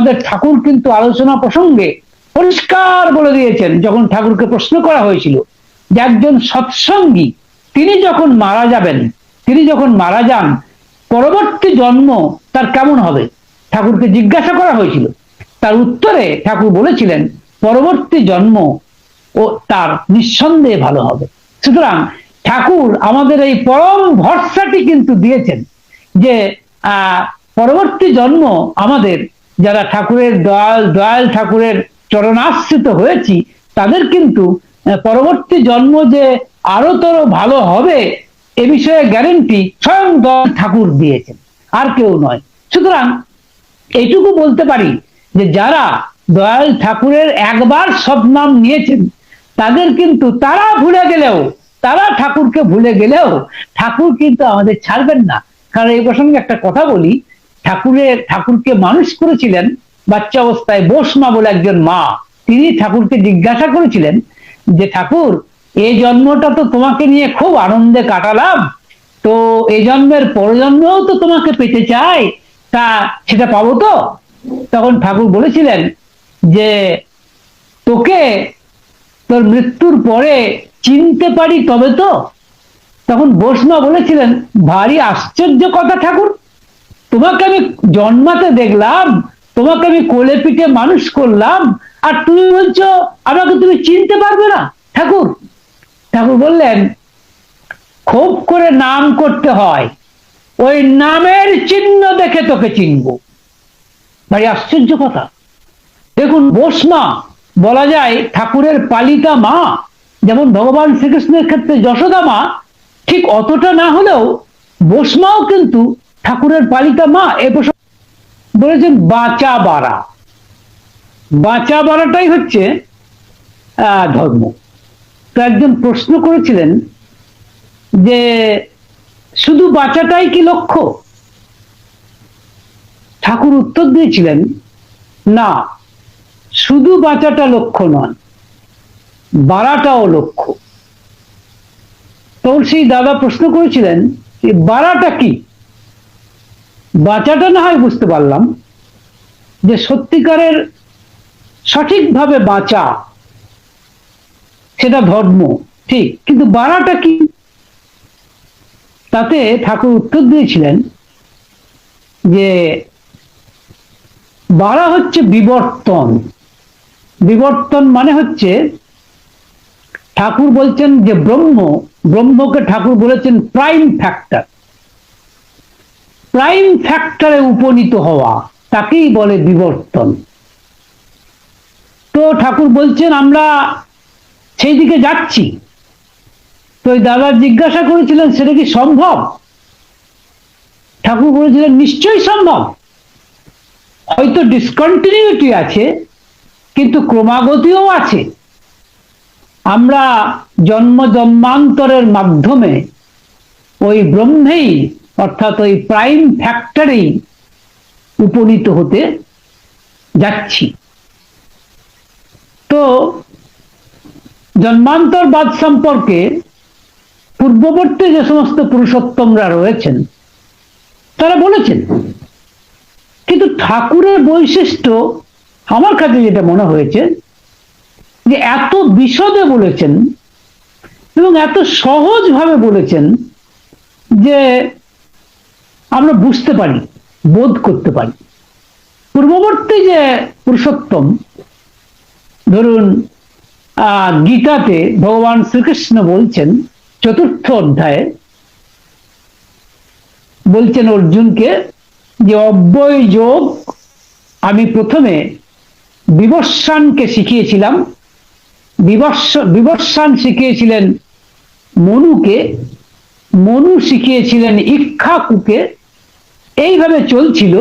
আমাদের ঠাকুর কিন্তু আলোচনা প্রসঙ্গে পরিষ্কার বলে দিয়েছেন, যখন ঠাকুরকে প্রশ্ন করা হয়েছিল যে একজন সৎসঙ্গী তিনি যখন মারা যাবেন, তিনি যখন মারা যান, পরবর্তী জন্ম তার কেমন হবে, ঠাকুরকে জিজ্ঞাসা করা হয়েছিল। তার উত্তরে ঠাকুর বলেছিলেন পরবর্তী জন্ম ও তার নিঃসন্দেহে ভালো হবে। সুতরাং ঠাকুর আমাদের এই পরম ভরসাটি কিন্তু দিয়েছেন যে পরবর্তী জন্ম আমাদের যারা ঠাকুরের দয়াল ঠাকুরের চরণাশ্রিত হয়েছি তাদের কিন্তু পরবর্তী জন্ম যে আরো তোর ভালো হবে এ বিষয়ে গ্যারেন্টি স্বয়ং দয়াল ঠাকুর দিয়েছেন, আর কেউ নয়। সুতরাং এইটুকু বলতে পারি যে যারা দয়াল ঠাকুরের একবার সৎনাম নিয়েছেন তাদের কিন্তু তারা ভুলে গেলেও, তারা ঠাকুরকে ভুলে গেলেও ঠাকুর কিন্তু আমাদের ছাড়বেন না। কারণ এই প্রসঙ্গে একটা কথা বলি, ঠাকুরকে মানুষ করেছিলেন বাচ্চা অবস্থায় বোসমা বলে একজন মা। তিনি ঠাকুরকে জিজ্ঞাসা করেছিলেন যে ঠাকুর, এই জন্মটা তো তোমাকে নিয়ে খুব আনন্দে কাটালাম, তো এই জন্মের পরজন্মেও তো তোমাকে পেতে চাই, তা সেটা পাবো তো? তখন ঠাকুর বলেছিলেন যে তোকে তোর মৃত্যুর পরে চিনতে পারি তবে তো। তখন বোসমা বলেছিলেন ভারী আশ্চর্য কথা ঠাকুর, তোমাকে আমি জন্মাতে দেখলাম, তোমাকে আমি কোলে পিঠে মানুষ করলাম, আর তুমি বলছো আমাকে তুমি চিনতে পারবে না ঠাকুর? ঠাকুর বললেন খুব করে নাম করতে হয়, ওই নামের চিহ্ন দেখে তোকে চিনব। ভারী আশ্চর্য কথা। দেখুন বোসমা বলা যায় ঠাকুরের পালিতা মা, যেমন ভগবান শ্রীকৃষ্ণের ক্ষেত্রে যশোদা মা, ঠিক অতটা না হলেও বোসমাও কিন্তু ঠাকুরের পালিতা মা। এ প্রসঙ্গে বলেছেন বাঁচা বাড়া, বাঁচা বাড়াটাই হচ্ছে ধর্ম। তো একজন প্রশ্ন করেছিলেন যে শুধু বাঁচাটাই কি লক্ষ্য? ঠাকুর উত্তর দিয়েছিলেন না, শুধু বাঁচাটা লক্ষ্য নয়, বাড়াটাও লক্ষ্য। তখন সেই দাদা প্রশ্ন করেছিলেন বাড়াটা কি? বাঁচাটা না হয় বুঝতে পারলাম যে সত্যিকারের সঠিকভাবে বাঁচা সেটা ধর্ম, ঠিক, কিন্তু বাড়াটা কি? তাতে ঠাকুর উত্তর দিয়েছিলেন যে বাড়া হচ্ছে বিবর্তন। বিবর্তন মানে হচ্ছে, ঠাকুর বলছেন যে ব্রহ্মকে ঠাকুর বলেছেন প্রাইম ফ্যাক্টর, প্রাইম ফ্যাক্টরে উপনীত হওয়া, তাকেই বলে বিবর্তন। তো ঠাকুর বলছেন আমরা সেই দিকে যাচ্ছি। তো ওই দাদা জিজ্ঞাসা করেছিলেন সেটা কি সম্ভব? ঠাকুর বলেছিলেন নিশ্চয়ই সম্ভব, হয়তো ডিসকন্টিনিউটি আছে কিন্তু ক্রমাগতিও আছে। আমরা জন্মান্তরের মাধ্যমে ওই ব্রহ্মেই অর্থাৎ ওই প্রাইম ফ্যাক্টরেই উপনীত হতে যাচ্ছি। তো জন্মান্তরবাদ সম্পর্কে পূর্ববর্তী যে সমস্ত পুরুষোত্তমরা রয়েছেন তারা বলেছেন, কিন্তু ঠাকুরের বৈশিষ্ট্য আমার কাছে যেটা মনে হয়েছে যে এত বিশদে বলেছেন এবং এত সহজভাবে বলেছেন যে আমরা বুঝতে পারি, বোধ করতে পারি। পূর্ববর্তী যে পুরুষোত্তম, ধরুন গীতাতে ভগবান শ্রীকৃষ্ণ বলছেন 4th অধ্যায়ে বলছেন অর্জুনকে যে অব্যয় যোগ আমি প্রথমে বিবস্বানকে শিখিয়েছিলাম, বিবস্বান শিখিয়েছিলেন মনুকে, মনু শিখিয়েছিলেন ইক্ষ্বাকুকে, এইভাবে চলছিল।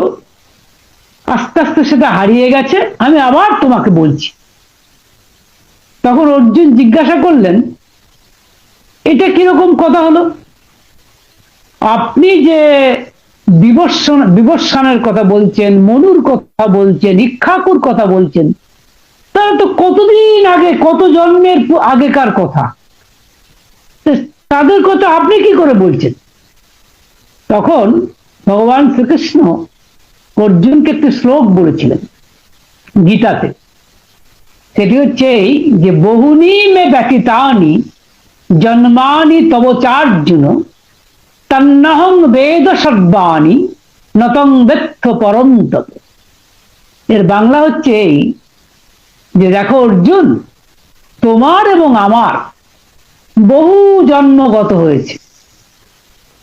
আস্তে আস্তে সেটা হারিয়ে গেছে, আমি আবার তোমাকে বলছি। তখন অর্জুন জিজ্ঞাসা করলেন এটা কিরকম কথা হলো? আপনি যে বিবস্বানের কথা বলছেন, মনুর কথা বলছেন, ইক্ষ্বাকুর কথা বলছেন, তারা তো কতদিন আগে, কত জন্মের আগেকার কথা, তাদের কথা আপনি কি করে বলছেন? তখন ভগবান শ্রীকৃষ্ণ অর্জুনকে একটি শ্লোক বলেছিলেন গীতাতে। সেটি হচ্ছে এই যে বহুনি মে ব্যতীতানি জন্মানি তবচার্জুন তন্নহং বেদ সর্বাণি নতং বেত্থ পরম তপ। এর বাংলা হচ্ছে এই যে দেখো অর্জুন, তোমার এবং আমার বহু জন্মগত হয়েছে।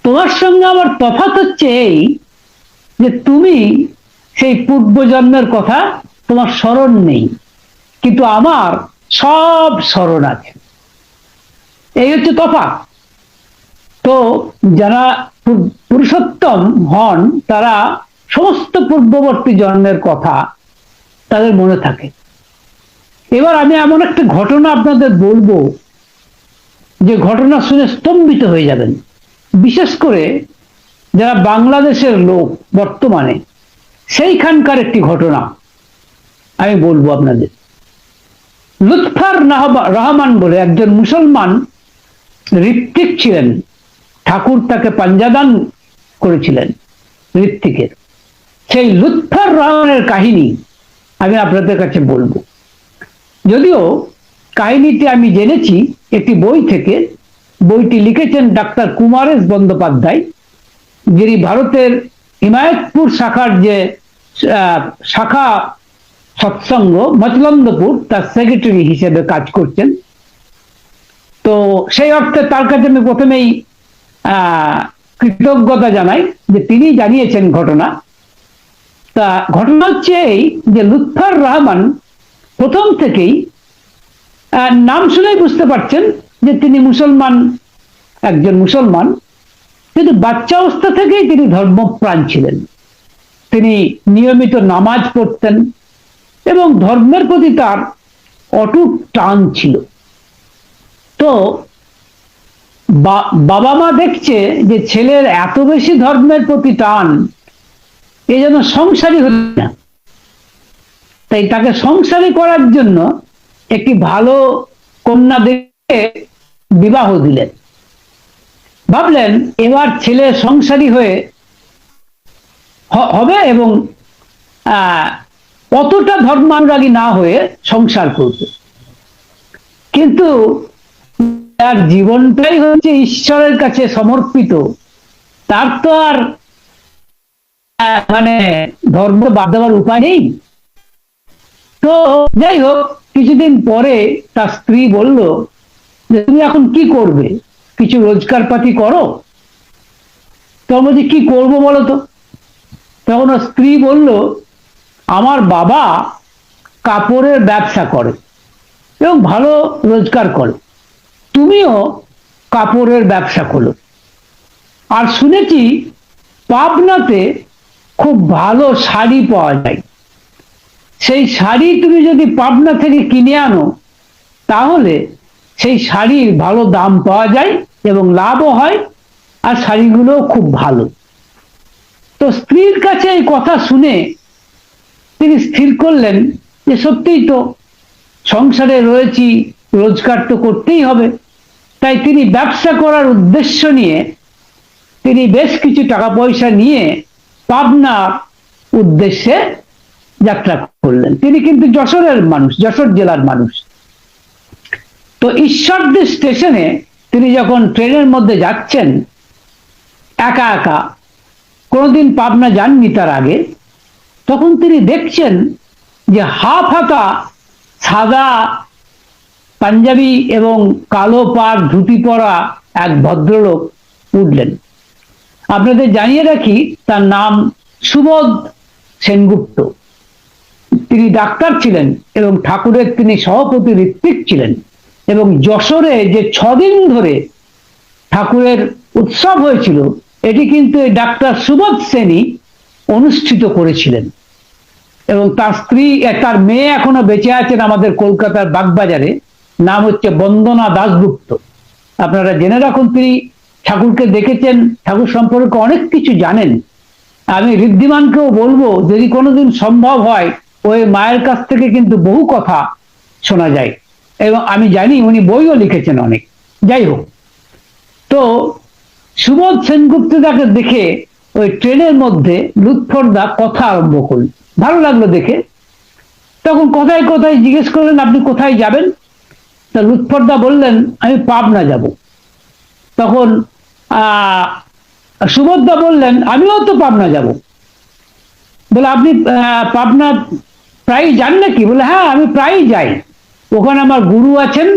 তোমার সঙ্গে আমার তফাৎ হচ্ছে এই যে তুমি সেই পূর্বজন্মের কথা তোমার স্মরণ নেই, কিন্তু আমার সব স্মরণ আছে। এই হচ্ছে তফাৎ। তো যারা পুরুষোত্তম হন তারা সমস্ত পূর্ববর্তী জন্মের কথা তাদের মনে থাকে। এবার আমি এমন একটা ঘটনা আপনাদের বলবো যে ঘটনা শুনে স্তম্ভিত হয়ে যাবেন। বিশেষ করে যারা বাংলাদেশের লোক বর্তমানে, সেইখানকার একটি ঘটনা আমি বলবো আপনাদের। লুৎফর রহমান বলে একজন মুসলমান ঋত্বিক ছিলেন, ঠাকুর তাকে পাঞ্জাদান করেছিলেন ঋত্বিকের। সেই লুৎফর রহমানের কাহিনী আমি আপনাদের কাছে বলবো। যদিও কাহিনীটি আমি জেনেছি একটি বই থেকে। বইটি লিখেছেন ডাক্তার কুমারেশ বন্দ্যোপাধ্যায়, যিনি ভারতের হিমায়তপুর শাখার যে শাখা সৎসঙ্গ মচলন্দপুর, তার সেক্রেটারি হিসেবে কাজ করছেন। তো সেই অর্থে তার কাছে আমি প্রথমেই কৃতজ্ঞতা জানাই যে তিনি জানিয়েছেন ঘটনা। তা ঘটনা হচ্ছে এই যে লুৎফর রহমান প্রথম থেকেই নাম শুনেই বুঝতে পারছেন যে তিনি মুসলমান, একজন মুসলমান, কিন্তু বাচ্চা অবস্থা থেকেই তিনি ধর্মপ্রাণ ছিলেন। তিনি নিয়মিত নামাজ পড়তেন এবং ধর্মের প্রতি তার অটুট টান ছিল। তো বাবা মা দেখছে যে ছেলের এত বেশি ধর্মের প্রতি টান, এ যেন সংসারী হল না। তাই তাকে সংসারী করার জন্য একটি ভালো কন্যা দেখে বিবাহ দিলেন। ভাবলেন এবার ছেলে সংসারী হয়ে হবে এবং অতটা ধর্মানুরাগী না হয়ে সংসার করবে। কিন্তু তার জীবনটাই হচ্ছে ঈশ্বরের কাছে সমর্পিত, তার তো আর মানে ধর্ম বাদ দেওয়ার উপায় নেই। তো যাই হোক, কিছুদিন পরে তার স্ত্রী বলল যে তুমি এখন কি করবে, কিছু রোজগার পাতি করো। তখন বলছি কি করবো বলো তো। তখন স্ত্রী বলল আমার বাবা কাপড়ের ব্যবসা করে এবং ভালো রোজগার করে, তুমিও কাপড়ের ব্যবসা করো। আর শুনেছি পাবনাতে খুব ভালো শাড়ি পাওয়া যায়, সেই শাড়ি তুমি যদি পাবনা থেকে কিনে আনো তাহলে সেই শাড়ির ভালো দাম পাওয়া যায় এবং লাভও হয়, আর শাড়িগুলো খুব ভালো। তো স্ত্রীর কাছে এই কথা শুনে তিনি স্থির করলেন যে সত্যিই তো সংসারে রয়েছি, রোজগার তো করতেই হবে। তাই তিনি ব্যবসা করার উদ্দেশ্য নিয়ে তিনি বেশ কিছু টাকা পয়সা নিয়ে পাবনার উদ্দেশ্যে যাত্রা করলেন। তিনি কিন্তু যশোরের মানুষ, যশোর জেলার মানুষ। তো ঈশ্বরদী স্টেশনে তিনি যখন ট্রেনের মধ্যে যাচ্ছেন একা একা, কোনোদিন পাবনা যাননি তার আগে, তখন তিনি দেখছেন যে হাফ হাতা সাদা পাঞ্জাবি এবং কালো পাড় ধুতি পরা এক ভদ্রলোক উঠলেন। আপনাদের জানিয়ে রাখি তার নাম সুবোধ সেনগুপ্ত। তিনি ডাক্তার ছিলেন এবং ঠাকুরের তিনি সভাপতি ঋত্বিক ছিলেন, এবং যশোরে যে 6 দিন ধরে ঠাকুরের উৎসব হয়েছিল এটি কিন্তু এই ডাক্তার সুবোধ সেনই অনুষ্ঠিত করেছিলেন। এবং তার স্ত্রী, তার মেয়ে এখনো বেঁচে আছেন আমাদের কলকাতার বাগবাজারে, নাম হচ্ছে বন্দনা দাশগুপ্ত। আপনারা জেনে রাখুন তিনি ঠাকুরকে দেখেছেন, ঠাকুর সম্পর্কে অনেক কিছু জানেন। আমি ঋদ্ধিমানকেও বলবো যদি কোনোদিন সম্ভব হয় ওই মায়ের কাছ থেকে কিন্তু বহু কথা শোনা যায়, এবং আমি জানি উনি বইও লিখেছেন অনেক। যাই হোক, তো সুবোধ সেনগুপ্ত তাকে দেখে ওই ট্রেনের মধ্যে লুৎফরদা কথা আরম্ভ করল, ভালো লাগলো দেখে। তখন কোথায় কোথায় জিজ্ঞেস করলেন আপনি কোথায় যাবেন? তা লুৎফরদা বললেন আমি পাবনা যাব। তখন সুভদ্রা বললেন আমিও তো পাবনা যাব। বলে আপনি পাবনা প্রায় যান নাকি? বলে হ্যাঁ আমি প্রায় যাই, ওখানে আমার গুরু আছেন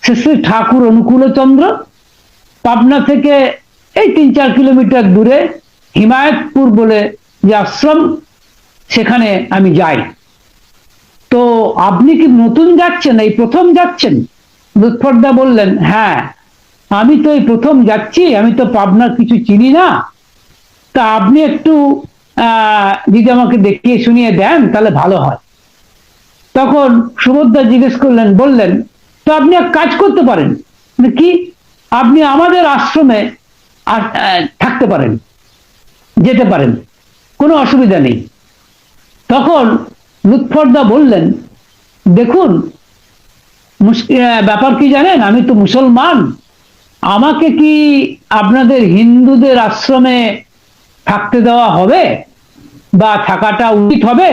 শ্রী শ্রী ঠাকুর অনুকূলচন্দ্র। পাবনা থেকে এই 3-4 কিলোমিটার দূরে হিমায়তপুর বলে যে আশ্রম, সেখানে আমি যাই। তো আপনি কি নতুন যাচ্ছেন, এই প্রথম যাচ্ছেন? লুৎফরদা বললেন হ্যাঁ আমি তো এই প্রথম যাচ্ছি, আমি তো পাবনার কিছু চিনি না, তা আপনি একটু যদি আমাকে দেখিয়ে শুনিয়ে দেন তাহলে ভালো হয়। তখন সুভদ্রা জিজ্ঞেস করলেন, বললেন তো আপনি এক কাজ করতে পারেন কি, আপনি আমাদের আশ্রমে থাকতে পারেন, যেতে পারেন, কোনো অসুবিধা নেই। তখন লুৎফরদা বললেন দেখুন ব্যাপার কি জানেন, আমি তো মুসলমান, আমাকে কি আপনাদের হিন্দুদের আশ্রমে থাকতে দেওয়া হবে বা থাকাটা উচিত হবে?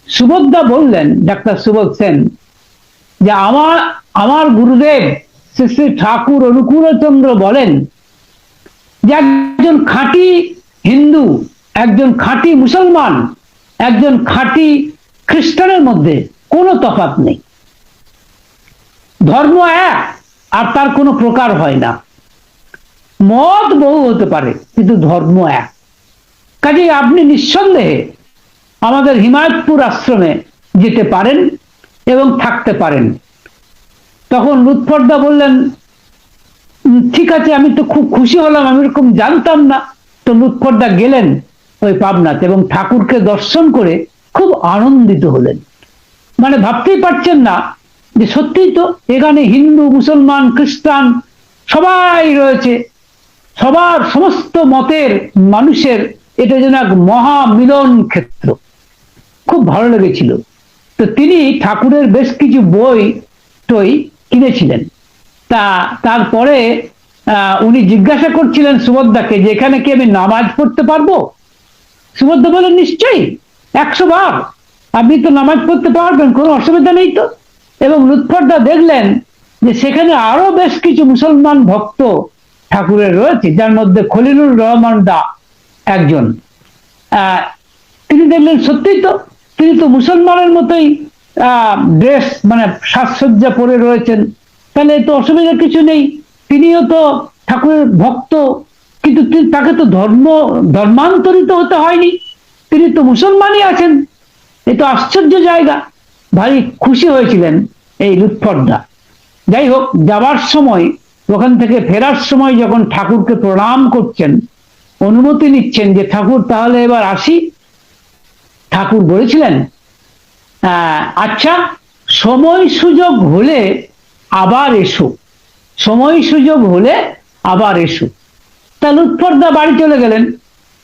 সুভদ্রা বললেন, ডাক্তার সুবোধ সেন, যে আমার গুরুদেব শ্রী শ্রী ঠাকুর অনুকূলচন্দ্র বলেন যে একজন খাঁটি হিন্দু, একজন খাঁটি মুসলমান, একজন খাঁটি খ্রিস্টানের মধ্যে কোনো তফাৎ নেই। ধর্ম এক আর তার কোনো প্রকার হয় না, মত বহু হতে পারে কিন্তু ধর্ম এক। কাজেই আপনি নিঃসন্দেহে আমাদের হিমায়তপুর আশ্রমে যেতে পারেন এবং থাকতে পারেন। তখন লুৎফরদা বললেন ঠিক আছে, আমি তো খুব খুশি হলাম, আমি এরকম জানতাম না। তো লুৎফরদা গেলেন ওই পাবনাতে এবং ঠাকুরকে দর্শন করে খুব আনন্দিত হলেন। মানে ভাবতেই পারছেন না যে সত্যিই তো এখানে হিন্দু মুসলমান খ্রিস্টান সবাই রয়েছে, সবার সমস্ত মতের মানুষের এটা যেন এক মহা মিলন ক্ষেত্র। খুব ভালো লেগেছিল। তো তিনি ঠাকুরের বেশ কিছু বই টই কিনেছিলেন। তারপরে উনি জিজ্ঞাসা করছিলেন সুভদ্রাকে যে এখানে কি আমি নামাজ পড়তে পারবো? সুভদ্রা বলেন নিশ্চয়ই, 100 বার আপনি তো নামাজ পড়তে পারবেন, কোনো অসুবিধা নেই তো। এবং লুৎফরদা দেখলেন যে সেখানে আরো বেশ কিছু মুসলমান ভক্ত ঠাকুরের রয়েছে, যার মধ্যে খলিলুর রহমান দা একজন। তিনি দেখলেন সত্যিই তো তিনি তো মুসলমানের মতোই ড্রেস মানে সাজসজ্জা পরে রয়েছেন, তাহলে তো অসুবিধার কিছু নেই, তিনিও তো ঠাকুরের ভক্ত, কিন্তু তাকে তো ধর্মান্তরিত হতে হয়নি, তিনি তো মুসলমানই আছেন। এ তো আশ্চর্য জায়গা। ভারী খুশি হয়েছিলেন এই লুৎফরদা। যাই হোক, যাবার সময় ওখান থেকে ফেরার সময় যখন ঠাকুরকে প্রণাম করছেন, অনুমতি নিচ্ছেন যে ঠাকুর তাহলে এবার আসি, ঠাকুর বলেছিলেন আচ্ছা সময় সুযোগ হলে আবার এসো, সময় সুযোগ হলে আবার এসো। তা লুৎফরদা বাড়ি চলে গেলেন,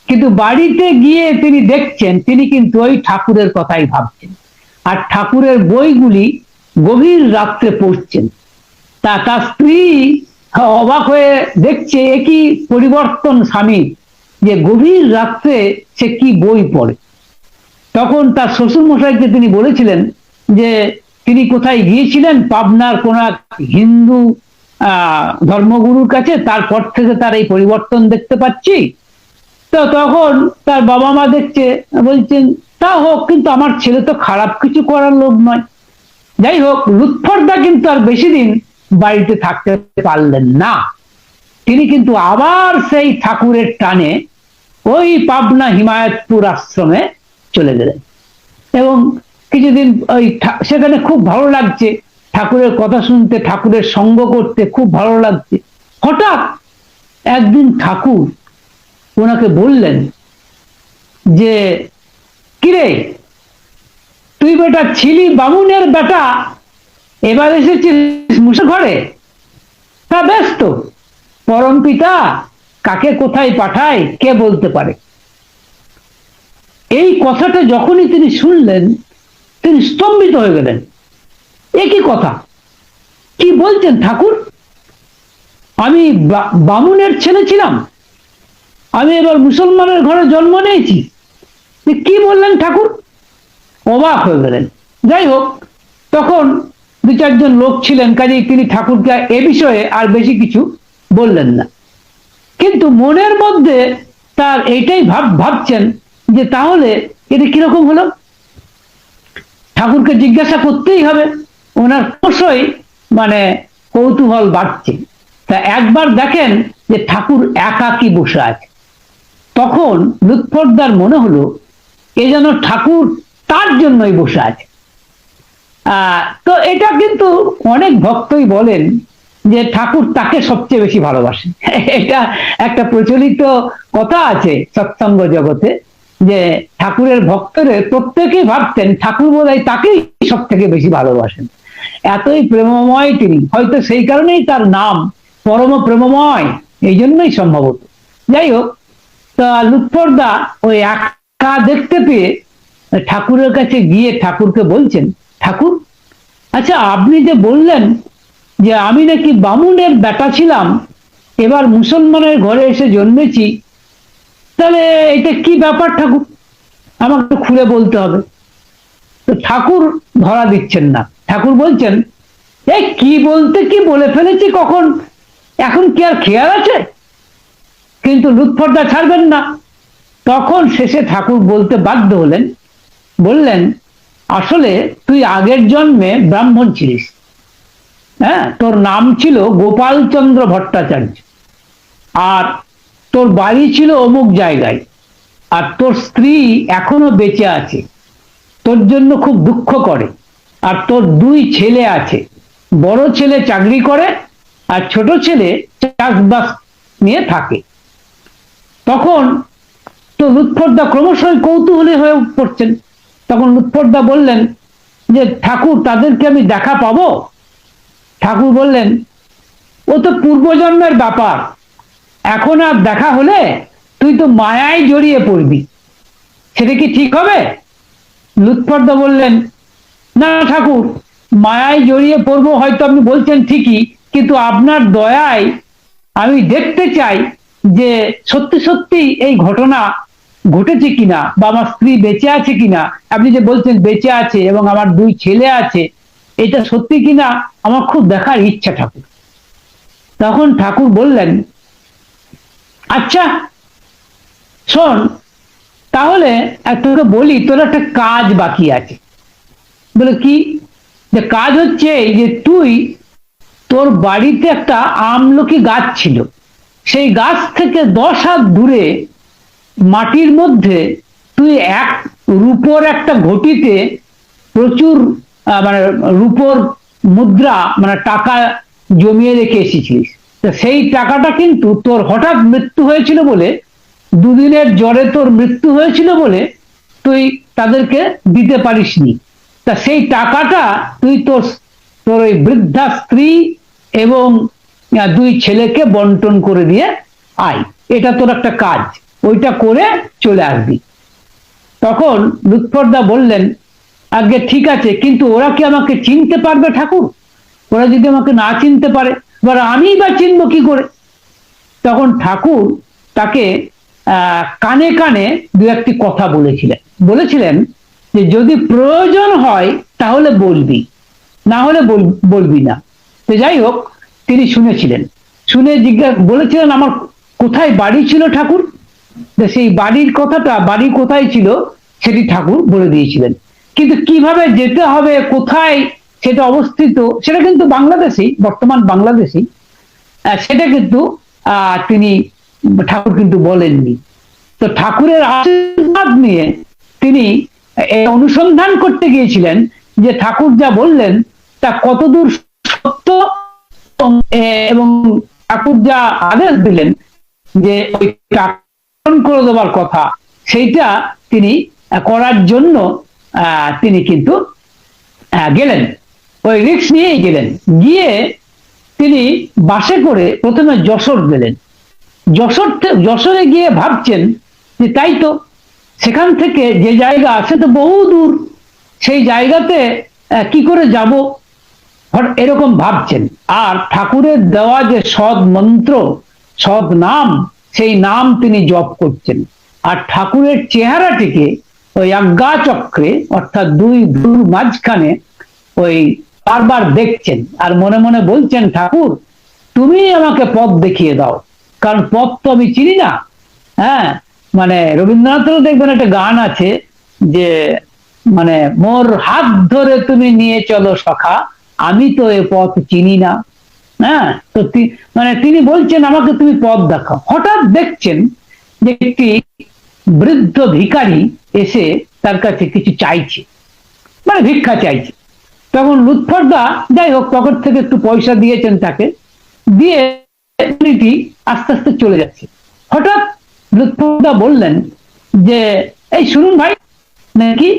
কিন্তু বাড়িতে গিয়ে তিনি দেখছেন তিনি কিন্তু ওই ঠাকুরের কথাই ভাবছেন আর ঠাকুরের বইগুলি গভীর রাত্রে পড়ছেন। তার স্ত্রী অবাক হয়ে দেখছে একই পরিবর্তন স্বামী, যে গভীর রাত্রে সে কি বই পড়ে। তখন তার শ্বশুর মশাইকে তিনি বলেছিলেন যে তিনি কোথায় গিয়েছিলেন, পাবনার কোন এক হিন্দু ধর্মগুরুর কাছে, তারপর থেকে তার এই পরিবর্তন দেখতে পাচ্ছি। তো তখন তার বাবা মা দেখছে, বলছেন তা হোক, কিন্তু আমার ছেলে তো খারাপ কিছু করার লোক নয়। যাই হোক, লুৎফরদা কিন্তু আর বেশি দিন বাড়িতে থাকতে পারলেন না। তিনি কিন্তু আবার সেই ঠাকুরের টানে ওই পাবনা হিমায়তপুর আশ্রমে চলে গেলেন এবং কিছুদিন ওই সেখানে খুব ভালো লাগছে, ঠাকুরের কথা শুনতে, ঠাকুরের সঙ্গ করতে খুব ভালো লাগছে। হঠাৎ একদিন ঠাকুর ওনাকে বললেন যে কিরে তুই বেটা ছিলি বামুনের বেটা, এবার এসেছিস মুসের ঘরে? তা বেশ তো, পরম পিতা কাকে কোথায় পাঠায় কে বলতে পারে। এই কথাটা যখনই তিনি শুনলেন তিনি স্তম্ভিত হয়ে গেলেন। একই কথা, কি বলছেন ঠাকুর? আমি বামুনের ছেলে ছিলাম, আমি এবার মুসলমানের ঘরে জন্ম নিয়েছি, কি বললেন ঠাকুর? অবাক হয়ে গেলেন। যাই হোক, তখন দু চারজন লোক ছিলেন, কাজেই তিনি ঠাকুরকে এ বিষয়ে আর বেশি কিছু বললেন না। কিন্তু মনের মধ্যে তার এইটাই ভাবছেন যে তাহলে এটা কিরকম হলো, ঠাকুরকে জিজ্ঞাসা করতেই হবে। ওনার অবশ্যই মানে কৌতূহল বাড়ছে। তা একবার দেখেন যে ঠাকুর একাকী বসে আছে। তখন লুৎফরদার মনে হলো এ যেন ঠাকুর তার জন্যই বসে আছে। তো এটা কিন্তু অনেক ভক্তই বলেন যে ঠাকুর তাকে সবচেয়ে বেশি ভালোবাসেন। এটা একটা প্রচলিত কথা আছে সৎসঙ্গ জগতে, যে ঠাকুরের ভক্তদের প্রত্যেকেই ভাবতেন ঠাকুর বোধহয় তাকেই সব থেকে বেশি ভালোবাসেন, এতই প্রেমময় তিনি। হয়তো সেই কারণেই তার নাম পরম প্রেমময়, এই জন্যই সম্ভবত। যাই হোক, তা লুৎফরদা ওই একা দেখতে পেয়ে ঠাকুরের কাছে গিয়ে ঠাকুরকে বলছেন, ঠাকুর, আচ্ছা আপনি যে বললেন যে আমি নাকি বামুনের বেটা ছিলাম, এবার মুসলমানের ঘরে এসে জন্মেছি, তাহলে এটা কি ব্যাপার ঠাকুর, আমাকে খুলে বলতে হবে। তো ঠাকুর ধরা দিচ্ছেন না। ঠাকুর বলছেন, এই কি বলতে কি বলে ফেলেছি কখন, এখন কি আর খেয়াল আছে? কিন্তু লুৎফরদা ছাড়বেন না। তখন শেষে ঠাকুর বলতে বাধ্য হলেন, বললেন, আসলে তুই আগের জন্মে ব্রাহ্মণ ছিলিস। হ্যাঁ, তোর নাম ছিল গোপালচন্দ্র ভট্টাচার্য, আর তোর বাড়ি ছিল অমুক জায়গায়, আর তোর স্ত্রী এখনো বেঁচে আছে, তোর জন্য খুব দুঃখ করে, আর তোর দুই ছেলে আছে, বড় ছেলে চাকরি করে আর ছোট ছেলে চাষবাস নিয়ে থাকে। তখন তো লুৎফরদা ক্রমশই কৌতূহলী হয়ে পড়ছেন। তখন লুৎফরদা বললেন যে ঠাকুর, তাদেরকে আমি দেখা পাবো? ঠাকুর বললেন, ও তো পূর্বজন্মের ব্যাপার, এখন আর দেখা হলে তুই তো মায়ায় জড়িয়ে পড়বি, সেটা কি ঠিক হবে? লুৎফরদা বললেন, না ঠাকুর, মায়ায় জড়িয়ে পড়বো হয়তো আপনি বলছেন ঠিকই, কিন্তু আপনার দয়ায় আমি দেখতে চাই যে সত্যি সত্যি এই ঘটনা ঘটেছে কিনা, বা আমার স্ত্রী বেঁচে আছে কিনা। আপনি যে বলছেন বেঁচে আছে এবং আমার দুই ছেলে আছে, এটা সত্যি কিনা আমার খুব দেখার ইচ্ছা ঠাকুর। তখন ঠাকুর বললেন, আচ্ছা শোন, তাহলে তোকে বলি, তোর একটা কাজ বাকি আছে। বলে কি? যে কাজ হচ্ছে এই যে তুই, তোর বাড়িতে একটা আমলকি গাছ ছিল, সেই গাছ থেকে 10 হাত দূরে মাটির মধ্যে তুই এক রূপোর একটা ঘটিতে প্রচুর মানে রূপোর মুদ্রা, মানে টাকা জমিয়ে রেখে এসেছিলিস। সেই টাকাটা কিন্তু তোর হঠাৎ মৃত্যু হয়েছিল বলে, দুদিনের জ্বরে তোর মৃত্যু হয়েছিল বলে তুই তাদেরকে দিতে পারিসনি। তা সেই টাকাটা তুই তোর তোর ওই বৃদ্ধা স্ত্রী এবং দুই ছেলেকে বন্টন করে দিয়ে আয়, এটা তোর একটা কাজ, ওইটা করে চলে আসবি। তখন লুৎফরদা বললেন, আগে ঠিক আছে, কিন্তু ওরা কি আমাকে চিনতে পারবে ঠাকুর? ওরা যদি আমাকে না চিনতে পারে, এবার আমি বা চিনবো কি করে? তখন ঠাকুর তাকে কানে কানে দু একটি কথা বলেছিলেন যে যদি প্রয়োজন হয় তাহলে বলবি, না হলে বলবি না। তো যাই হোক, তিনি শুনেছিলেন, শুনে বলেছিলেন, আমার কোথায় বাড়ি ছিল ঠাকুর? সেই বাড়ির কথাটা, বাড়ি কোথায় ছিল সেটি ঠাকুর বলে দিয়েছিলেন, কিন্তু কিভাবে যেতে হবে, কোথায় সেটা অবস্থিত, সেটা কিন্তু বাংলাদেশি, বর্তমান বাংলাদেশি, সেটা কিন্তু তিনি ঠাকুর কিন্তু বলেননি। তো ঠাকুরের আশীর্বাদ নিয়ে তিনি অনুসন্ধান করতে গিয়েছিলেন যে ঠাকুর যা বললেন তা কতদূর সত্য, এবং ঠাকুর যা আদেশ দিলেন যে ওই করে দেওয়ার কথা, সেইটা তিনি করার জন্য তিনি কিন্তু গেলেন, ওই রিস্ক নিয়েই গেলেন। গিয়ে তিনি বাসে করে প্রথমে যশোর গেলেন। যশোরে গিয়ে ভাবছেন যে তাই তো, সেখান থেকে যে জায়গা আছে তো বহু দূর, সেই জায়গাতে কি করে যাব, এরকম ভাবছেন। আর ঠাকুরের দেওয়া যে সৎ মন্ত্র, সৎ নাম, সেই নাম তিনি জপ করছেন। আর ঠাকুরের চেহারাটিকে ওই আজ্ঞা চক্রে অর্থাৎ দুই ভ্রুর মাঝখানে ওই বারবার দেখছেন আর মনে মনে বলছেন, ঠাকুর তুমি আমাকে পথ দেখিয়ে দাও, কারণ পথ তো আমি চিনি না। হ্যাঁ, মানে রবীন্দ্রনাথেরও দেখবেন একটা গান আছে যে মানে মোর হাত ধরে তুমি নিয়ে চলো সখা, আমি তো এ পথ চিনি না। হ্যাঁ, তো মানে তিনি বলছেন আমাকে তুমি পথ দেখাও। হঠাৎ দেখছেন যে একটি বৃদ্ধ ভিখারি এসে তার কাছে কিছু চাইছে, মানে ভিক্ষা চাইছে। তখন লুৎফরদা যাই হোক পকেট থেকে একটু পয়সা দিয়েছেন তাকে, দিয়ে আস্তে আস্তে চলে যাচ্ছে। হঠাৎ লুৎফরদা বললেন যে এই শুনুন ভাই, নাকি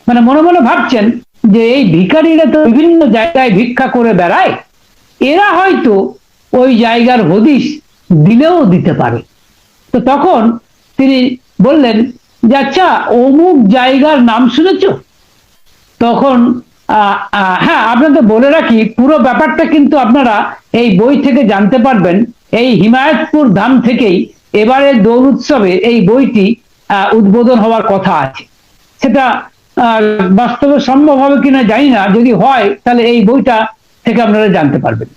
মানে মনে মনে ভাবছেন যে এই ভিখারিরা তো বিভিন্ন জায়গায় ভিক্ষা করে বেড়ায়, এরা হয়তো ওই জায়গার হদিশ দিলেও দিতে পারে। তো তখন তিনি বললেন যে আচ্ছা অমুক জায়গার নাম শুনেছ? তখন হ্যাঁ, আপনাদের বলে রাখি পুরো ব্যাপারটা কিন্তু আপনারা এই বই থেকে জানতে পারবেন। এই হিমায়তপুর ধাম থেকেই এবারে দোল উৎসবে এই বইটি উদ্বোধন হওয়ার কথা আছে। সেটা বাস্তবে সম্ভব হবে কিনা জানি না, যদি হয় তাহলে এই বইটা থেকে আপনারা জানতে পারবেন।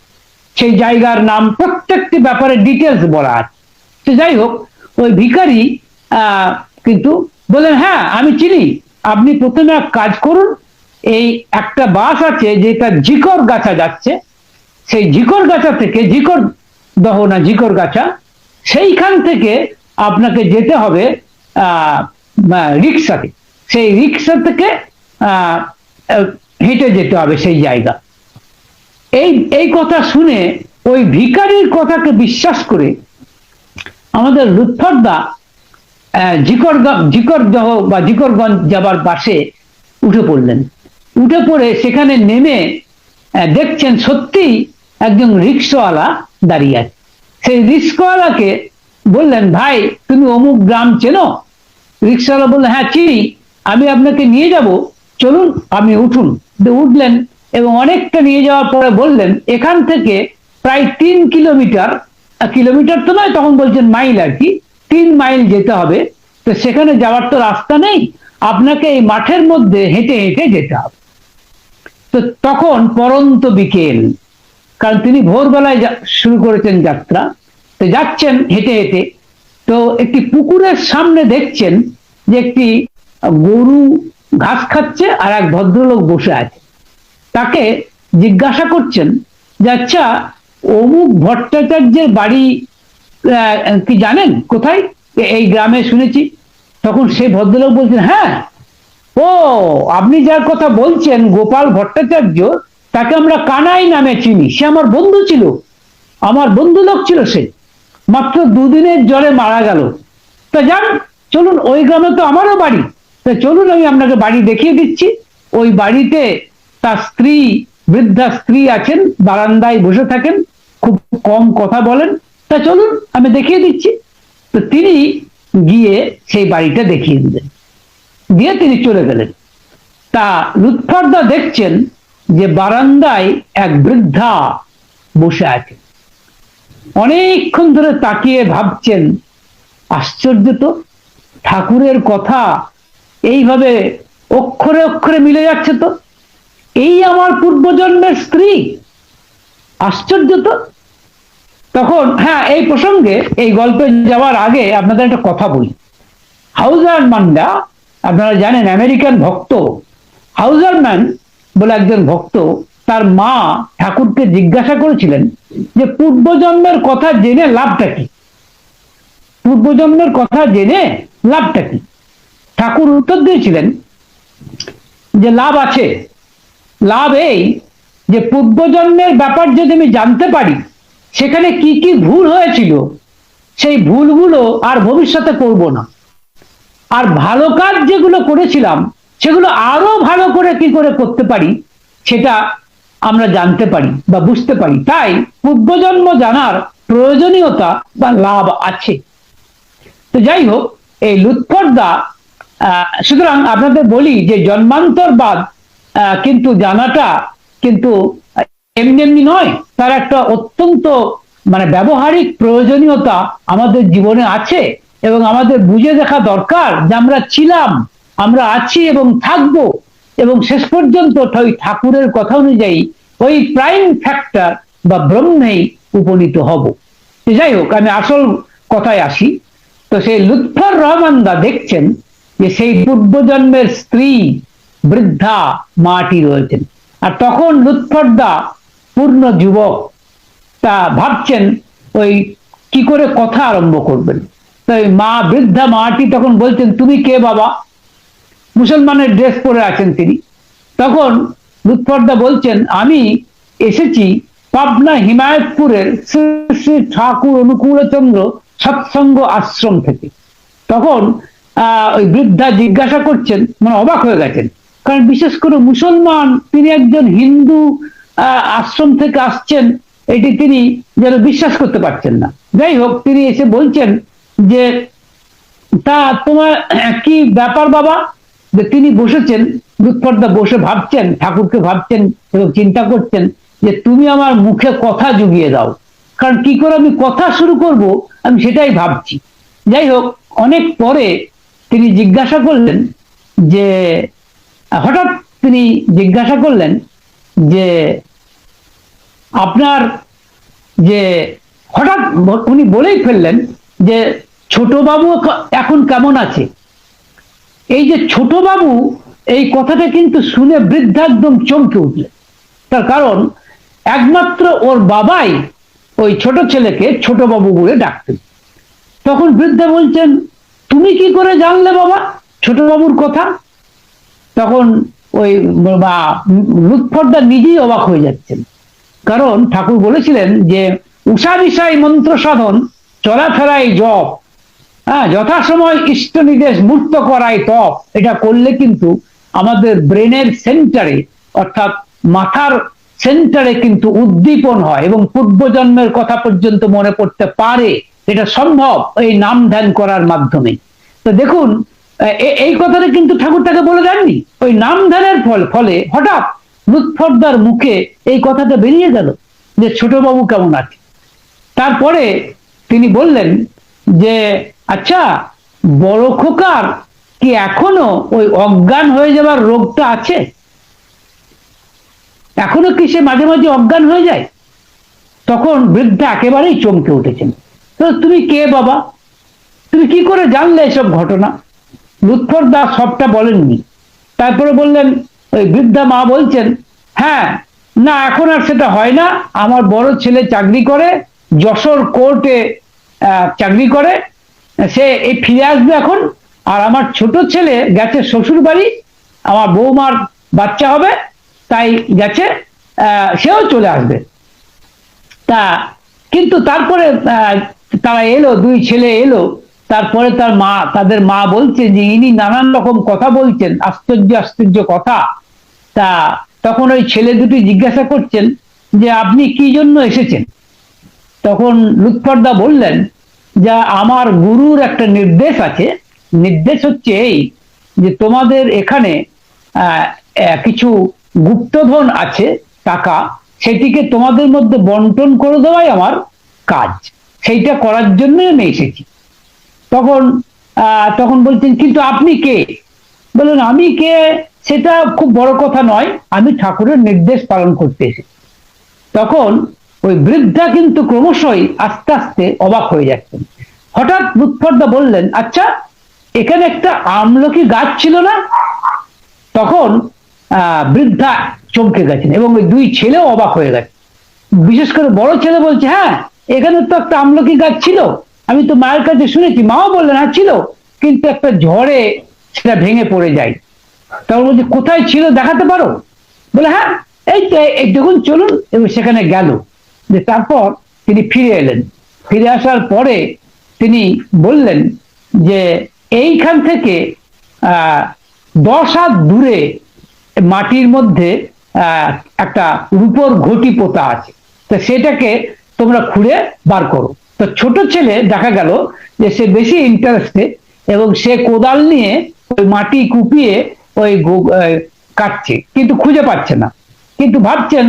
সেই জায়গার নাম, প্রত্যেকটি ব্যাপারে ডিটেলস বলা আছে। তো যাই হোক, ওই ভিখারি কিন্তু বলেন হ্যাঁ আমি চিনি, আপনি প্রথমে এক কাজ করুন, এই একটা বাস আছে যেটা ঝিকর গাছা যাচ্ছে, সেই ঝিকর গাছা থেকে, ঝিকর দহ না ঝিকর গাছা, সেইখান থেকে আপনাকে যেতে হবে রিক্সাতে। সেই রিক্সা থেকে হেঁটে যেতে হবে সেই জায়গা। এই কথা শুনে ওই ভিখারির কথাকে বিশ্বাস করে আমাদের লুৎফরদা জিকরদহ বা জিকরগঞ্জ যাবার বাসে উঠে পড়লেন। উঠে পড়ে সেখানে নেমে দেখছেন সত্যি একজন রিক্সাওয়ালা দাঁড়িয়ে আছে। সেই রিক্সাওয়ালাকে বললেন, ভাই তুমি অমুক গ্রাম চেনো? রিক্সাওয়ালা বললেন, হ্যাঁ চিনি, আমি আপনাকে নিয়ে যাব, চলুন আপনি উঠুন। উঠলেন এবং অনেকটা নিয়ে যাওয়ার পরে বললেন এখান থেকে প্রায় 3 কিলোমিটার, কিলোমিটার তো নয় তখন বলছেন মাইল আর কি, 3 মাইল যেতে হবে। তো সেখানে যাওয়ার তো রাস্তা নেই, আপনাকে এই মাঠের মধ্যে হেঁটে হেঁটে যেতে হবে। তো তখন পরন্ত বিকেল, কারণ তিনি ভোরবেলায় শুরু করেছেন যাত্রা। তো যাচ্ছেন হেঁটে হেঁটে, তো একটি পুকুরের সামনে দেখছেন যে একটি গরু ঘাস খাচ্ছে আর এক ভদ্রলোক বসে আছে। তাকে জিজ্ঞাসা করছেন যে আচ্ছা অমুক ভট্টাচার্যের বাড়ি কি জানেন কোথায়? এই গ্রামে শুনেছি। তখন সেই ভদ্রলোক বলছেন, হ্যাঁ ও আপনি যার কথা বলছেন গোপাল ভট্টাচার্য, তাকে আমরা কানাই নামে চিনি, সে আমার বন্ধু ছিল, আমার বন্ধু লোক ছিল, সে মাত্র 2 দিনের জ্বরে মারা গেল। তা যান চলুন, ওই গ্রামে তো আমারও বাড়ি, তা চলুন আমি আপনাকে বাড়ি দেখিয়ে দিচ্ছি। ওই বাড়িতে তার স্ত্রী, বৃদ্ধা স্ত্রী আছেন, বারান্দায় বসে থাকেন, খুব কম কথা বলেন, তা চলুন আমি দেখিয়ে দিচ্ছি। তো তিনি গিয়ে সেই বাড়িটা দেখিয়ে দিলেন, দিয়ে তিনি চলে গেলেন। তা লুৎফরদা দেখছেন যে বারান্দায় এক বৃদ্ধা বসে আছে, অনেকক্ষণ ধরে তাকিয়ে ভাবছেন আশ্চর্য তো, ঠাকুরের কথা এইভাবে অক্ষরে অক্ষরে মিলে যাচ্ছে, তো এই আমার পূর্বজন্মের স্ত্রী, আশ্চর্য তো। তখন হ্যাঁ, এই প্রসঙ্গে এই গল্পে যাওয়ার আগে আপনাদের একটা কথা বলি। হাউজারম্যানরা আপনারা জানেন আমেরিকান ভক্ত। হাউজারম্যান বলে একজন ভক্ত, তার মা ঠাকুরকে জিজ্ঞাসা করেছিলেন যে পূর্বজন্মের কথা জেনে লাভটা কি, পূর্বজন্মের কথা জেনে লাভটা কি? ঠাকুর উত্তর দিয়েছিলেন যে লাভ আছে, লাভ এই যে পূর্বজন্মের ব্যাপার যদি আমি জানতে পারি, সেখানে কি কি ভুল হয়েছিল, সেই ভুলগুলো আর ভবিষ্যতে করব না, আর ভালো কাজ যেগুলো করেছিলাম সেগুলো আরো ভালো করে কি করে করতে পারি সেটা আমরা জানতে পারি বা বুঝতে পারি। তাই পূর্বজন্ম জানার প্রয়োজনীয়তা বা লাভ আছে। তো যাই হোক, এই লুৎফরদা, সুতরাং আপনাদের বলি যে জন্মান্তরবাদ কিন্তু জানাটা কিন্তু এমনি এমনি নয়, তার একটা অত্যন্ত মানে ব্যবহারিক প্রয়োজনীয়তা আমাদের জীবনে আছে, এবং আমাদের বুঝে দেখা দরকার যে আমরা ছিলাম আমরা আছি এবং থাকবো, এবং শেষ পর্যন্ত ওই ঠাকুরের কথা অনুযায়ী ওই প্রাইম ফ্যাক্টর বা ব্রহ্মেই উপনীত হব। যাই হোক, আমি আসল কথায় আসি। তো সেই লুৎফর রহমান দা দেখছেন যে সেই পূর্বজন্মের স্ত্রী বৃদ্ধা মাটি রয়েছেন, আর তখন লুৎফর দা পূর্ণ যুবক। তা ভাবছেন ওই কি করে কথা আরম্ভ করবেন। তাই মা, বৃদ্ধা মাটি তখন বলছেন, তুমি কে বাবা? মুসলমানের ড্রেস পরে আছেন তিনি। তখন লুৎফরদা বলছেন, আমি এসেছি পাবনা হিমায়তপুরের শ্রী শ্রী ঠাকুর অনুকূলচন্দ্র সৎসঙ্গ আশ্রম থেকে। তখন ওই বৃদ্ধা জিজ্ঞাসা করছেন, মানে অবাক হয়ে গেছেন, কারণ বিশেষ করে মুসলমান, তিনি একজন হিন্দু আশ্রম থেকে আসছেন, এটি তিনি যেন বিশ্বাস করতে পারছেন না। যাই হোক, তিনি এসে বলছেন যে তা তোমার কি ব্যাপার বাবা? যে তিনি বসেছেন, লুৎফরদা বসে ভাবছেন, ঠাকুরকে ভাবছেন এবং চিন্তা করছেন যে তুমি আমার মুখে কথা জুগিয়ে দাও, কারণ কি করে আমি কথা শুরু করব আমি সেটাই ভাবছি। যাই হোক, অনেক পরে তিনি জিজ্ঞাসা করলেন যে হঠাৎ তিনি জিজ্ঞাসা করলেন যে আপনার যে হঠাৎ উনি বলেই ফেললেন যে ছোট বাবু এখন কেমন আছে। এই যে ছোট বাবু, এই কথাটা কিন্তু শুনে বৃদ্ধা একদম চমকে উঠলেন। তার কারণ একমাত্র ওর বাবাই ওই ছোট ছেলেকে ছোট বাবু বলে ডাকতেন। তখন বৃদ্ধা বলছেন, তুমি কি করে জানলে বাবা ছোট বাবুর কথা? তখন ওই লুৎফরদা নিজেই অবাক হয়ে যাচ্ছেন, কারণ ঠাকুর বলেছিলেন যে উষা বিষয় মন্ত্র সাধন, চলাফেরাই জপ, যথাসময় ইষ্ট নির্দেশ মূর্ত করাই তপ। এটা করলে কিন্তু আমাদের ব্রেনের সেন্টারে, অর্থাৎ মাথার সেন্টারে কিন্তু উদ্দীপন হয় এবং পূর্বজন্মের কথা পর্যন্ত মনে পড়তে পারে। এটা সম্ভব এই নাম ধ্যান করার মাধ্যমে। তো দেখুন, এই কথাটা কিন্তু ঠাকুর তাকে বলে দেননি। ওই নাম ধ্যানের ফলে হঠাৎ লুৎফরদার মুখে এই কথাটা বেরিয়ে গেল যে ছোটবাবু কেমন আছে। তারপরে তিনি বললেন যে আচ্ছা, বড় খোকার কি এখনো ওই অজ্ঞান হয়ে যাবার রোগটা আছে? এখনো কি সে মাঝে মাঝে অজ্ঞান হয়ে যায়? তখন বৃদ্ধা একেবারেই চমকে উঠেছেন। তো তুমি কে বাবা? তুমি কি করে জানলে এসব ঘটনা? লুৎফরদা সবটা বলেননি। তারপরে বললেন, ওই বৃদ্ধা মা বলছেন, হ্যাঁ, না এখন আর সেটা হয় না। আমার বড় ছেলে চাকরি করে, যশোর কোর্টে চাকরি করে, সে এই ফিরে আসবে এখন। আর আমার ছোট ছেলে গেছে শ্বশুর বাড়ি, আমার বৌমার বাচ্চা হবে, তাই গেছে, সেও চলে আসবে। তা কিন্তু তারপরে তারা এলো, দুই ছেলে এলো। তারপরে তাদের মা বলছে যে ইনি নানান রকম কথা বলছেন, আশ্চর্য আশ্চর্য কথা। তা তখন ওই ছেলে দুটি জিজ্ঞাসা করছেন যে আপনি কি জন্য এসেছেন? তখন লুৎফরদা বললেন যে আমার গুরুর একটা নির্দেশ আছে। নির্দেশ হচ্ছে এই যে তোমাদের এখানে কিছু গুপ্তধন আছে, টাকা, সেটিকে তোমাদের মধ্যে বন্টন করে দেওয়াই আমার কাজ। সেইটা করার জন্য আমি এসেছি। তখন বলছেন, কিন্তু আপনি কে? বললেন, আমি কে সেটা খুব বড় কথা নয়, আমি ঠাকুরের নির্দেশ পালন করতে এসেছি। তখন ওই বৃদ্ধা কিন্তু ক্রমশই আস্তে আস্তে অবাক হয়ে যাচ্ছেন। হঠাৎ লুৎফরদা বললেন, আচ্ছা, এখানে একটা আমলকি গাছ ছিল না? তখন বৃদ্ধা চমকে গেছেন এবং ওই দুই ছেলেও অবাক হয়ে গেছে। বিশেষ করে বড় ছেলে বলছে, হ্যাঁ, এখানে তো একটা আমলকি গাছ ছিল, আমি তো মায়ের কাছে শুনেছি। মাও বললেন, হ্যাঁ ছিল, কিন্তু একটা ঝড়ে সেটা ভেঙে পড়ে যায়। তখন বলছে, কোথায় ছিল দেখাতে পারো? বলে, হ্যাঁ, এই দেখুন, চলুন। এবং সেখানে গেল। যে তারপর তিনি ফিরে এলেন। ফিরে আসার পরে তিনি বললেন যে এইখান থেকে 10 হাত দূরে মাটির মধ্যে একটা রূপোর ঘটি পোতা আছে, তো সেটাকে তোমরা খুঁড়ে বার করো। তো ছোট ছেলে দেখা গেল যে সে বেশি ইন্টারেস্টেড এবং সে কোদাল নিয়ে ওই মাটি কুপিয়ে ওই কাটছে, কিন্তু খুঁজে পাচ্ছে না। কিন্তু ভাবছেন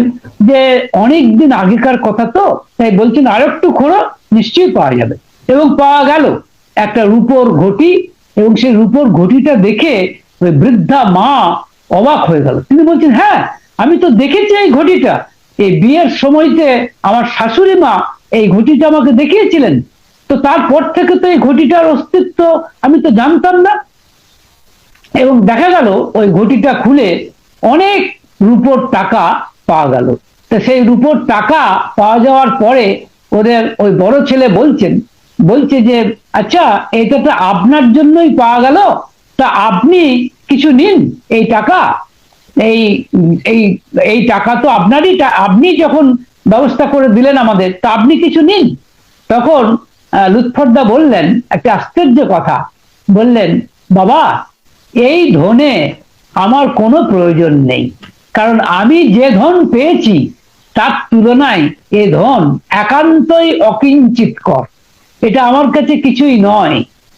যে অনেক দিন আগেকার কথা, তো তাই বলছেন আরেকটু খোঁড়ো, নিশ্চয়ই পাওয়া যাবে। এবং পাওয়া গেল একটা রূপোর ঘটি। এবং সেই রূপোর ঘটিটা দেখে ওই বৃদ্ধা মা অবাক হয়ে গেল। তিনি বলছেন, হ্যাঁ আমি তো দেখেছি এই ঘটিটা, এই বিয়ের সময়তে আমার শাশুড়ি মা এই ঘটিটা আমাকে দেখিয়েছিলেন, তো তারপর থেকে তো এই ঘটিটার অস্তিত্ব আমি তো জানতাম না। এবং দেখা গেল ওই ঘটিটা খুলে অনেক রূপোর টাকা পাওয়া গেল। তো সেই রূপোর টাকা পাওয়া যাওয়ার পরে ওদের ওই বড় ছেলে বলছে যে আচ্ছা এটা তো আপনার জন্যই পাওয়া গেল, তা আপনি কিছু নিন এই টাকা, এই এই এই টাকা তো আপনারই, আপনি যখন ব্যবস্থা করে দিলেন আমাদের, তা আপনি কিছু নিন। তখন লুৎফরদা বললেন একটা আশ্চর্য কথা, বললেন, বাবা এই ধনে আমার কোনো প্রয়োজন নেই, কারণ আমি যে ধন পেয়েছি তার তুলনায় এ ধন একান্তই অকিঞ্চিতকর, এটা আমার কাছে কিছুই নয়।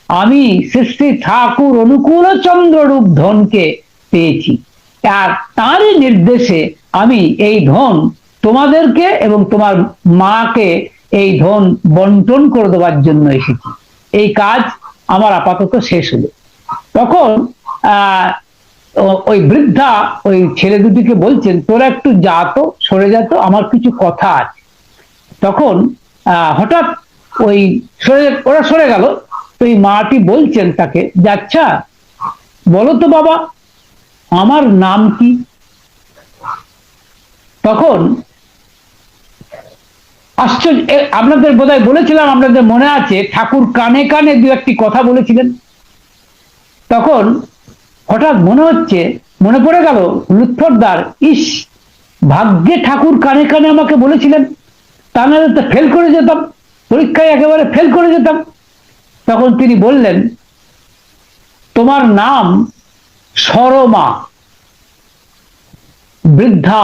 আমি শ্রী শ্রী ঠাকুর অনুকূল চন্দ্ররূপ ধনকে পেয়েছি, আর তারই নির্দেশে আমি এই ধন তোমাদেরকে এবং তোমার মাকে এই ধন বন্টন করে দেওয়ার জন্য এসেছি। এই কাজ আমার আপাতত শেষ হলো। তখন ওই বৃদ্ধা ওই ছেলে দুটিকে বলছেন, তোরা একটু যা তো, সরে যা তো, আমার কিছু কথা আছে। তখন হঠাৎ ওরা সরে গেল। তো এই মাটি বলছেন তাকে, আচ্ছা বলো তো বাবা আমার নাম কি? তখন আশ্চর্য, আপনাদের বোধহয় বলেছিলাম, আপনাদের মনে আছে ঠাকুর কানে কানে দু একটি কথা বলেছিলেন। তখন হঠাৎ মনে পড়ে গেল লুৎফরদার, ইস ভাগ্যে ঠাকুর কানে কানে আমাকে বলেছিলেন, তা নাহলে তো ফেল করে যেতাম, পরীক্ষায় একেবারে ফেল করে যেতাম। তখন তিনি বললেন, তোমার নাম সরমা। বৃদ্ধা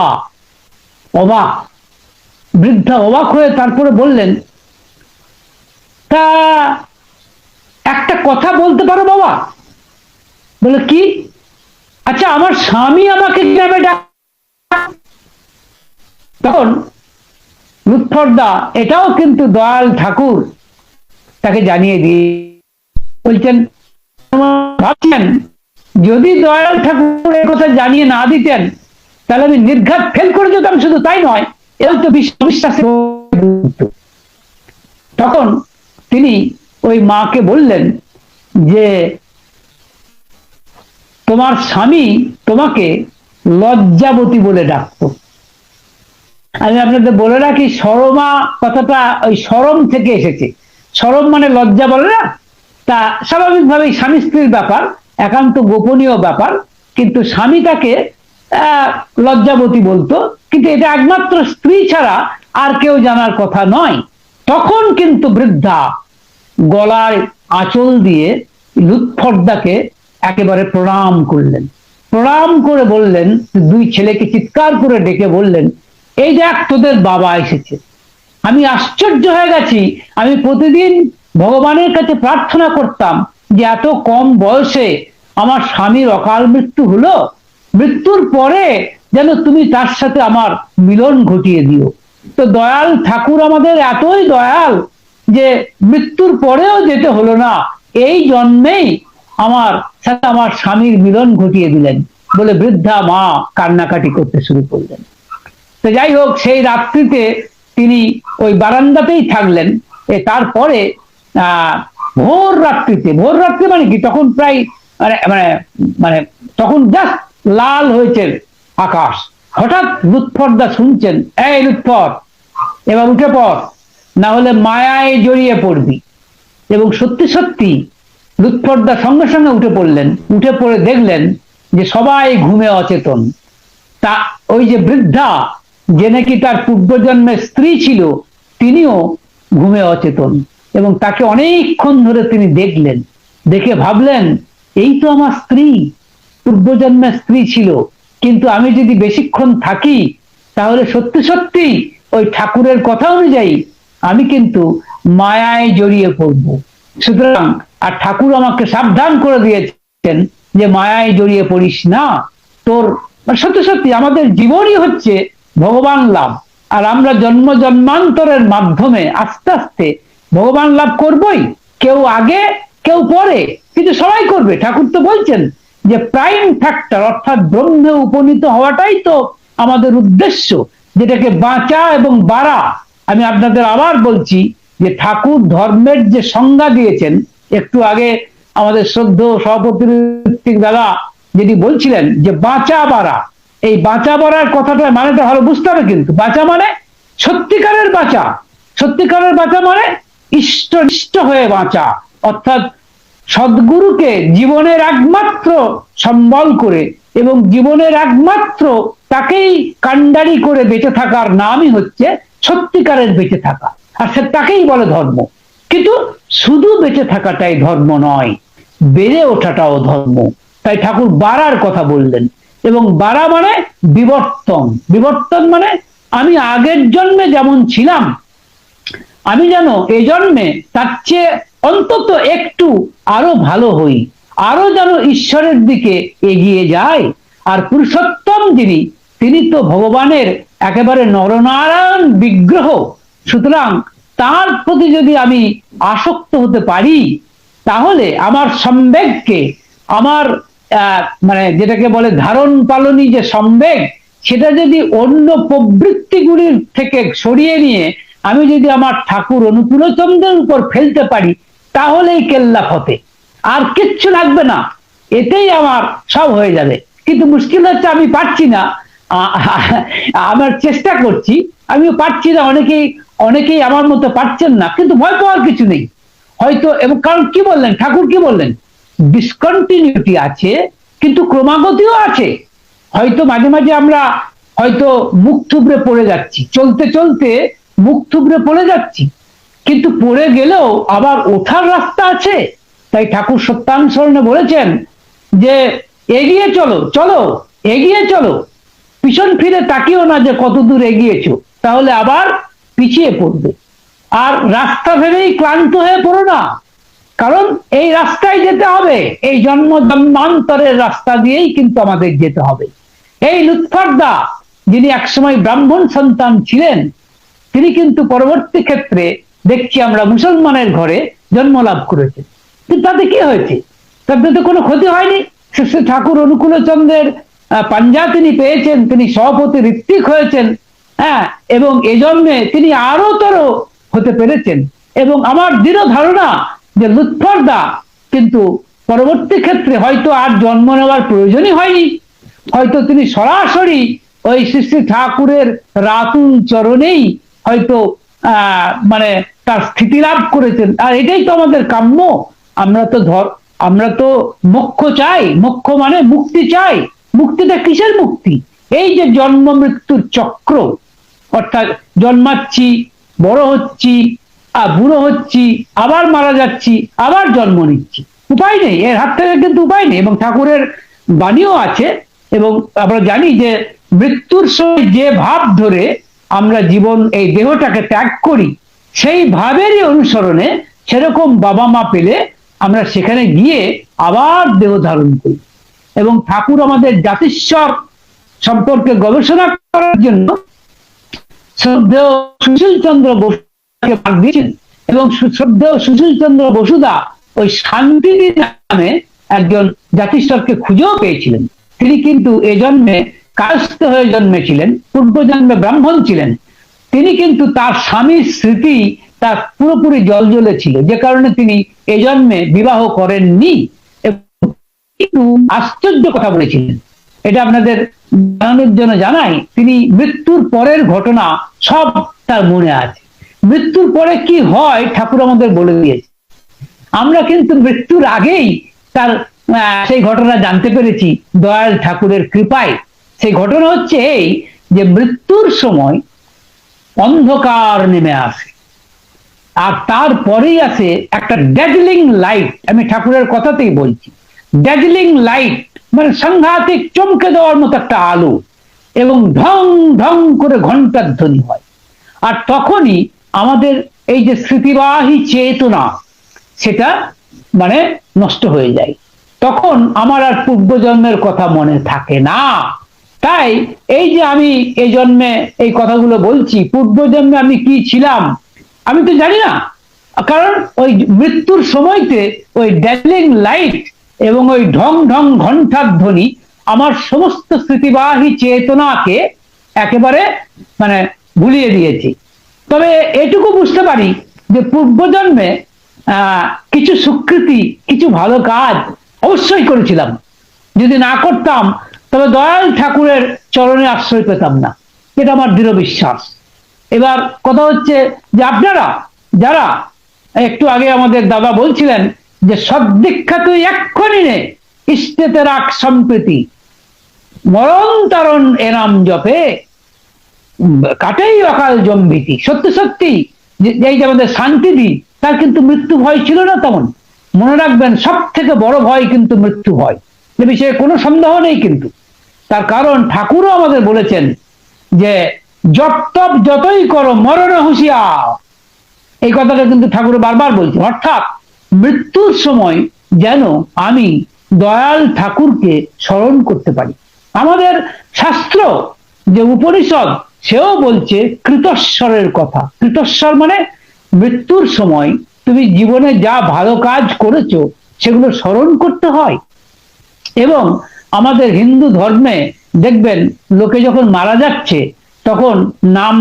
অবাক হয়ে তারপরে বললেন, তা একটা কথা বলতে পারো বাবা? বলে কি? আচ্ছা আমার স্বামী আমাকে কিভাবে ডাক? তখন লুৎফরদা এটাও কিন্তু দয়াল ঠাকুর তাকে জানিয়ে দিয়ে বলছেন, ভাবছেন যদি দয়াল ঠাকুর এর কথা জানিয়ে না দিতেন তাহলে আমি নির্ঘাত ফেল করে যেতাম, শুধু তাই নয় এও তো বিশ্বাসে। তখন তিনি ওই মাকে বললেন যে তোমার স্বামী তোমাকে লজ্জাবতী বলে ডাকতো। আমি আপনাদের বলে রাখি, সরমা কথাটা ওই সরম থেকে এসেছে। সরম মানে লজ্জা বলে না, তা স্বাভাবিকভাবেই স্বামী স্ত্রীর ব্যাপার, একান্ত গোপনীয় ব্যাপার, কিন্তু স্বামী তাকে লজ্জাবতী বলতো, কিন্তু এটা একমাত্র স্ত্রী ছাড়া আর কেউ জানার কথা নয়। তখন কিন্তু বৃদ্ধা গলায় আঁচল দিয়ে লুৎফরদাকে একেবারে প্রণাম করলেন। প্রণাম করে বললেন, দুই ছেলেকে চিৎকার করে ডেকে বললেন, এই দেখ তোদের বাবা এসেছে। আমি আশ্চর্য হয়ে গেছি, আমি প্রতিদিন ভগবানের কাছে প্রার্থনা করতাম যে এত কম বয়সে আমার স্বামীর অকাল মৃত্যু হলো, মৃত্যুর পরে যেন তুমি তার সাথে আমার মিলন ঘটিয়ে দিও। তো দয়াল ঠাকুর আমাদের এতই দয়াল যে মৃত্যুর পরেও যেতে হলো না, এই জন্মেই আমার সাথে আমার স্বামীর মিলন ঘটিয়ে দিলেন বলে বৃদ্ধা মা কান্নাকাটি করতে শুরু করলেন। তো যাই হোক, সেই রাত্রিতে তিনি ওই বারান্দাতেই থাকলেন। তারপরে ভোর রাত্রি মানে কি, তখন প্রায় মানে মানে তখন জাস্ট লাল হয়েছে আকাশ। হঠাৎ লুৎফরদা শুনছেন, এই লুৎফর এবার উঠে পড়, না হলে মায়ায় জড়িয়ে পড়বি। এবং সত্যি সত্যি লুৎফরদা সঙ্গে সঙ্গে উঠে পড়লেন। উঠে পড়ে দেখলেন যে সবাই ঘুমে অচেতন। তা ওই যে বৃদ্ধা, যে নাকি তার পূর্বজন্মের স্ত্রী ছিল, তিনিও ঘুমে অচেতন। এবং তাকে অনেকক্ষণ ধরে তিনি দেখলেন, দেখে ভাবলেন এই তো আমার স্ত্রী, পূর্বজন্মের স্ত্রী ছিল, কিন্তু আমি যদি বেশিক্ষণ থাকি তাহলে সত্যি সত্যি ওই ঠাকুরের কথা অনুযায়ী আমি কিন্তু মায়ায় জড়িয়ে পড়ব। সুতরাং আর ঠাকুর আমাকে সাবধান করে দিয়েছেন যে মায়ায় জড়িয়ে পড়িস না। তোর সত্যি সত্যি আমাদের জীবনই হচ্ছে ভগবান লাভ, আর আমরা জন্ম জন্মান্তরের মাধ্যমে আস্তে আস্তে ভগবান লাভ করবই, কেউ আগে কেউ পরে, কিন্তু সবাই করবে। ঠাকুর তো বলছেন যে প্রাইম ফ্যাক্টর অর্থাৎ ব্রহ্মে উপনীত হওয়াটাই তো আমাদের উদ্দেশ্য, যেটাকে বাঁচা এবং বাড়া। আমি আপনাদের আবার বলছি যে ঠাকুর ধর্মের যে সংজ্ঞা দিয়েছেন, একটু আগে আমাদের শ্রদ্ধেয় সভাপতি দাদা যেটি বলছিলেন যে বাঁচা বাড়া, এই বাঁচা বাড়ার কথাটা মানেটা ভালো বুঝতে হবে। কিন্তু বাঁচা মানে সত্যিকারের বাঁচা, সত্যিকারের বাঁচা মানে ইষ্ট হয়ে বাঁচা, অর্থাৎ সদ্গুরুকে জীবনের একমাত্র সম্বল করে এবং জীবনের একমাত্র তাকেই কাণ্ডারি করে বেঁচে থাকার নামই হচ্ছে সত্যিকারের বেঁচে থাকা, আর সে তাকেই বলে ধর্ম। কিন্তু শুধু বেঁচে থাকাটাই ধর্ম নয়, বেড়ে ওঠাটাও ধর্ম। তাই ঠাকুর বাড়ার কথা বললেন, এবং বাড়া মানে বিবর্তন। বিবর্তন মানে আমি আগের জন্মে যেমন ছিলাম, আমি যেন এ জন্মে তার চেয়ে অন্তত একটু আরো ভালো হই, আরো যেন ঈশ্বরের দিকে এগিয়ে যায়। আর পুরুষোত্তম যিনি, তিনি তো ভগবানের একেবারে নরনারায়ণ বিগ্রহ। সুতরাং তার প্রতি যদি আমি আসক্ত হতে পারি, তাহলে আমার সম্বেগকে, আমার মানে যেটাকে বলে ধারণ পালনী যে সম্বেগ, সেটা যদি অন্য প্রবৃত্তিগুলির থেকে সরিয়ে নিয়ে আমি যদি আমার ঠাকুর অনুকূলচন্দ্রের উপর ফেলতে পারি, তাহলেই কেল্লা ফতে, আর কিচ্ছু লাগবে না, এতেই আমার সব হয়ে যাবে। কিন্তু মুশকিল হচ্ছে আমি পারছি না, আমার চেষ্টা করছি, আমিও পারছি না, অনেকেই আমার মতো পারছেন না। কিন্তু ভয় পাওয়ার কিছু নেই হয়তো, এবং কারণ কি বললেন ঠাকুর, কি বললেন, ডিসকন্টিনিউটি আছে কিন্তু ক্রমাগতিও আছে। হয়তো মাঝে মাঝে আমরা হয়তো মুখ থুবড়ে পড়ে যাচ্ছি, চলতে চলতে মুখ থুবড়ে পড়ে যাচ্ছি, কিন্তু পড়ে গেলেও আবার ওঠার রাস্তা আছে। তাই ঠাকুর সত্যানুসরণে বলেছেন যে এগিয়ে চলো, চলো এগিয়ে চলো, পিছন ফিরে তাকিও না যে কত দূর এগিয়েছো, তাহলে আবার পিছিয়ে পড়বে। আর রাস্তা ভেবেই ক্লান্ত হয়ে পড়ো না, কারণ এই রাস্তায় যেতে হবে, এই জন্ম জন্মান্তরের রাস্তা দিয়েই কিন্তু আমাদের যেতে হবে। এই লুৎফরদা, যিনি একসময় ব্রাহ্মণ সন্তান ছিলেন, তিনি কিন্তু পরবর্তী ক্ষেত্রে দেখছি আমরা মুসলমানের ঘরে জন্ম লাভ করেছেন। কিন্তু তাতে কি হয়েছে? তাতে তো কোনো ক্ষতি হয়নি। শ্রী ঠাকুর অনুকূলচন্দ্রের পাঞ্জা তিনি পেয়েছেন, তিনি সভাপতি ঋত্বিক হয়েছেন, হ্যাঁ, এবং এই জন্মে তিনি আরো তর হতে পেরেছেন। এবং আমার দৃঢ় ধারণা যে লুৎফরদা কিন্তু পরবর্তী ক্ষেত্রে হয়তো আর জন্ম নেওয়ার প্রয়োজনই হয়নি, হয়তো তিনি সরাসরি ওই শ্রী শ্রী ঠাকুরের রাতুল চরণেই হয়তো মানে তার স্থিতি লাভ করেছেন। আর এটাই তো আমাদের কাম্য। আমরা তো মোক্ষ চাই, মোক্ষ মানে মুক্তি চাই। মুক্তিটা কিসের মুক্তি? এই যে জন্ম মৃত্যুর চক্র, অর্থাৎ জন্মাচ্ছি, বড় হচ্ছি, আর বুড়ো হচ্ছি, আবার মারা যাচ্ছি, আবার জন্ম নিচ্ছি, উপায় নেই, এর হাত থেকে কিন্তু উপায় নেই। এবং ঠাকুরের বাণীও আছে, এবং আমরা জানি যে মৃত্যুর সময় যে ভাব ধরে আমরা জীবন এই দেহটাকে ত্যাগ করি, সেই ভাবেরই অনুসরণে সেরকম বাবা মা পেলে আমরা সেখানে গিয়ে আবার দেহ ধারণ করি। এবং ঠাকুর আমাদের জাতিস্বর সম্পর্কে গবেষণা করার জন্য শ্রদ্ধেয় সুশীল চন্দ্র বসুকে ভাগ দিয়েছেন, এবং শ্রদ্ধেয় সুশীল চন্দ্র বসুদা ওই শান্তিনী নামে একজন জাতিস্বরকে খুঁজেও পেয়েছিলেন। তিনি কিন্তু এ জন্মে কায়স্থ হয়ে জন্মেছিলেন, পূর্বজন্মে ব্রাহ্মণ ছিলেন। তিনি কিন্তু তার স্বামীর স্মৃতি তার পুরোপুরি জলজলে ছিল, যে কারণে তিনি এ জন্মে বিবাহ করেননি। কিন্তু আশ্চর্য কথা বলেছিলেন, এটা আপনাদের জানানোর জন্য জানাই, তিনি মৃত্যুর পরের ঘটনা সব তার মনে আছে। মৃত্যুর পরে কি হয় ঠাকুর আমাদের বলে দিয়েছে। আমরা কিন্তু মৃত্যুর আগেই তার সেই ঘটনা জানতে পেরেছি দয়াল ঠাকুরের কৃপায়। সেই ঘটনা হচ্ছে এই যে মৃত্যুর সময় অন্ধকার নেমে আসে, আর তারপরেই আসে একটা ড্যাজলিং লাইট। আমি ঠাকুরের কথাতেই বলছি, ড্যাজলিং লাইট মানে সাংঘাতিক চমকে দেওয়ার মতো একটা আলো, এবং ঢং ঢং করে ঘন্টার ধ্বনি হয়। আর তখনই আমাদের এই যে স্মৃতিবাহী চেতনা, সেটা মানে নষ্ট হয়ে যায়। তখন আমার আর পূর্বজন্মের কথা মনে থাকে না। তাই এই যে আমি এই জন্মে এই কথাগুলো বলছি, পূর্বজন্মে আমি কি ছিলাম আমি তো জানি না, কারণ ওই মৃত্যুর সময়তে ওই ড্যাজলিং লাইট এবং ওই ঢং ঢং ঘণ্টার ধ্বনি আমার সমস্ত স্মৃতিবাহী চেতনাকে একেবারে মানে ভুলিয়ে দিয়েছে। তবে এটুকু বুঝতে পারি যে পূর্বজন্মে কিছু সুকৃতি, কিছু ভালো কাজ অবশ্যই করেছিলাম। যদি না করতাম তবে দয়াল ঠাকুরের চরণে আশ্রয় পেতাম না, এটা আমার দৃঢ় বিশ্বাস। এবার কথা হচ্ছে যে আপনারা যারা একটু আগে আমাদের দাদা বলছিলেন যে সদ্দীক্ষা তুই এক্ষুনি নে, ইষ্টেতে রাখ সম্প্রীতি, মরণ তারণ এনাম জপে কাটেই অকাল জম্বিতি। সত্যি সত্যি এই যে আমাদের শান্তিদি, তার কিন্তু মৃত্যু ভয় ছিল না তেমন। মনে রাখবেন, সব থেকে বড় ভয় কিন্তু মৃত্যু ভয়, এ বিষয়ে কোনো সন্দেহ নেই। কিন্তু তার কারণ ঠাকুরও আমাদের বলেছেন যে জপ তপ যতই করো মরণে হুঁশিয়ার, এই কথাটা কিন্তু ঠাকুর বারবার বলছেন। অর্থাৎ মৃত্যুর সময় যেন আমি দয়াল ঠাকুরকে স্মরণ করতে পারি। আমাদের শাস্ত্র যে উপনিষদ, সেও বলছে কৃতস্বরের কথা। কৃতস্বর মানে মৃত্যুর সময় তুমি জীবনে যা ভালো কাজ করেছো সেগুলো স্মরণ করতে হয়। এবং আমাদের হিন্দু ধর্মে দেখবেন, লোকে যখন মারা যাচ্ছে তখন নাম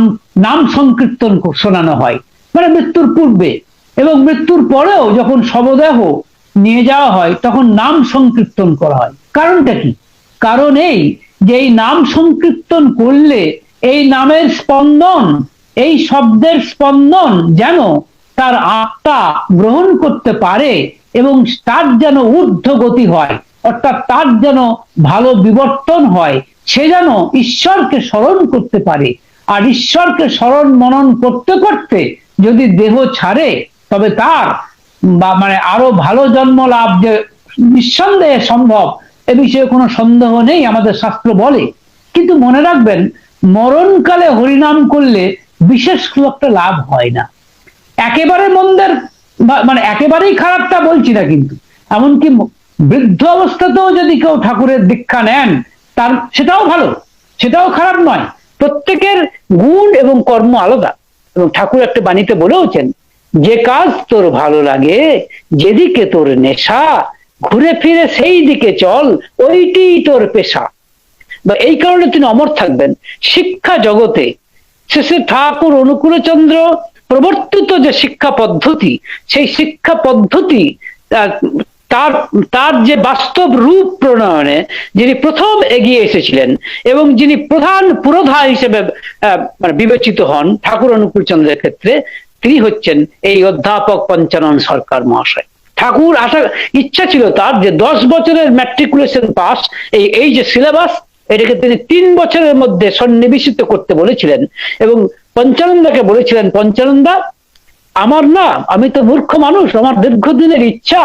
নাম সংকীর্তন শোনানো হয়, মানে মৃত্যুর পূর্বে। এবং মৃত্যুর পরেও যখন শবদেহ নিয়ে যাওয়া হয় তখন নাম সংকীর্তন করা হয়। কারণটা কি? কারণ এই যে এই নাম সংকীর্তন করলে এই নামের স্পন্দন, এই শব্দের স্পন্দন যেন তার আত্মা গ্রহণ করতে পারে এবং তার যেন ঊর্ধ্ব গতি হয়, অর্থাৎ তার যেন ভালো বিবর্তন হয়, সে যেন ঈশ্বরকে স্মরণ করতে পারে। আর ঈশ্বরকে স্মরণ মনন করতে করতে যদি দেহ ছাড়ে, তবে তার মানে আরো ভালো জন্ম লাভ যে নিঃসন্দেহে সম্ভব, এ বিষয়ে কোনো সন্দেহ নেই, আমাদের শাস্ত্র বলে। কিন্তু মনে রাখবেন, মরণকালে হরিনাম করলে বিশেষ খুব একটা লাভ হয় না। একেবারে মন্দের মানে একেবারেই খারাপটা বলছি না, কিন্তু এমনকি বৃদ্ধ অবস্থাতেও যদি কেউ ঠাকুরের দীক্ষা নেন, তার সেটাও ভালো, সেটাও খারাপ নয়। প্রত্যেকের গুণ এবং কর্ম আলাদা। এবং ঠাকুর একটা বাণীতে বলেওছেন, যে কাজ তোর ভালো লাগে, যেদিকে তোর নেশা, ঘুরে ফিরে সেই দিকে চল, ওইটি তোর পেশা। বা এই কারণে তিনি অমর থাকবেন শিক্ষা জগতে। শেষে ঠাকুর অনুকূলচন্দ্র প্রবর্তিত যে শিক্ষা পদ্ধতি, সেই শিক্ষা পদ্ধতি তার তার যে বাস্তব রূপ প্রণয়নে যিনি প্রথম এগিয়ে এসেছিলেন এবং যিনি প্রধান পুরোধা হিসেবে বিবেচিত হন ঠাকুর অনুকূলচন্দ্রের ক্ষেত্রে, তিনি হচ্ছেন এই অধ্যাপক পঞ্চানন সরকার মহাশয়। ঠাকুর ইচ্ছা ছিল তার যে 10 বছরের ম্যাট্রিকুলেশন পাস, এই যে সিলেবাস, এটাকে তিনি 3 বছরের মধ্যে সন্নিবেশিত করতে বলেছিলেন। এবং পঞ্চানন্দাকে বলেছিলেন, পঞ্চানন্দা আমার না, আমি তো মূর্খ মানুষ, আমার দীর্ঘদিনের ইচ্ছা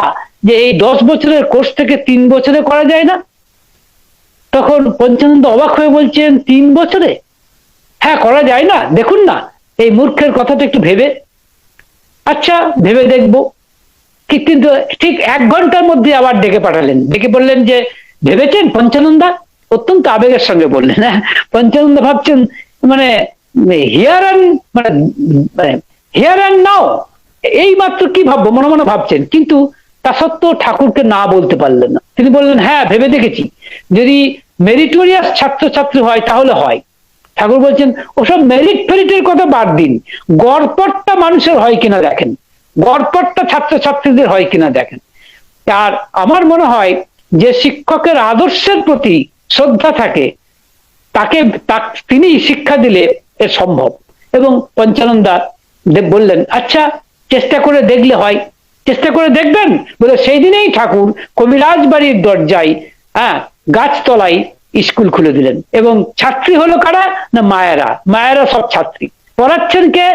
যে এই 10 বছরের কোর্স থেকে 3 বছরে করা যায় না। তখন পঞ্চানন্দ অবাক হয়ে বলছেন, 3 বছরে? হ্যাঁ, করা যায় না, দেখুন না এই মূর্খের কথাটা একটু ভেবে। আচ্ছা, ভেবে দেখবো। কিন্তু ঠিক 1 ঘন্টার মধ্যে আবার ডেকে পাঠালেন, ডেকে বললেন যে ভেবেছেন পঞ্চানন্দা? অত্যন্ত আবেগের সঙ্গে বললেন। হ্যাঁ, পঞ্চানন্দা ভাবছেন মানে হিয়ার অ্যান্ড নাও, এই মাত্র কি ভাববো মনে মনে ভাবছেন, কিন্তু তা সত্ত্বেও ঠাকুরকে না বলতে পারলেন না। তিনি বললেন, হ্যাঁ ভেবে দেখেছি, যদি মেরিটোরিয়াস ছাত্রছাত্রী হয় তাহলে হয়। ঠাকুর বলছেন, ওসব মেরিট ফেরিটের কথা বাদ দিন, গড়পড়টা মানুষের হয় কিনা দেখেন, গড়পড়টা ছাত্রছাত্রীদের হয় কিনা দেখেন। আর আমার মনে হয় যে শিক্ষকের আদর্শের প্রতি শ্রদ্ধা থাকে, তাকে তিনি শিক্ষা দিলে এ সম্ভব। এবং পঞ্চানন্দা বললেন, আচ্ছা চেষ্টা করে দেখলে হয়, চেষ্টা করে দেখবেন বলে সেই দিনেই ঠাকুর কবিরাজ বাড়ির দরজায় গাছতলায় স্কুল খুলে দিলেন। এবং ছাত্রী হলো কারা না, মায়েরা সব ছাত্রী। পড়াচ্ছেন কে?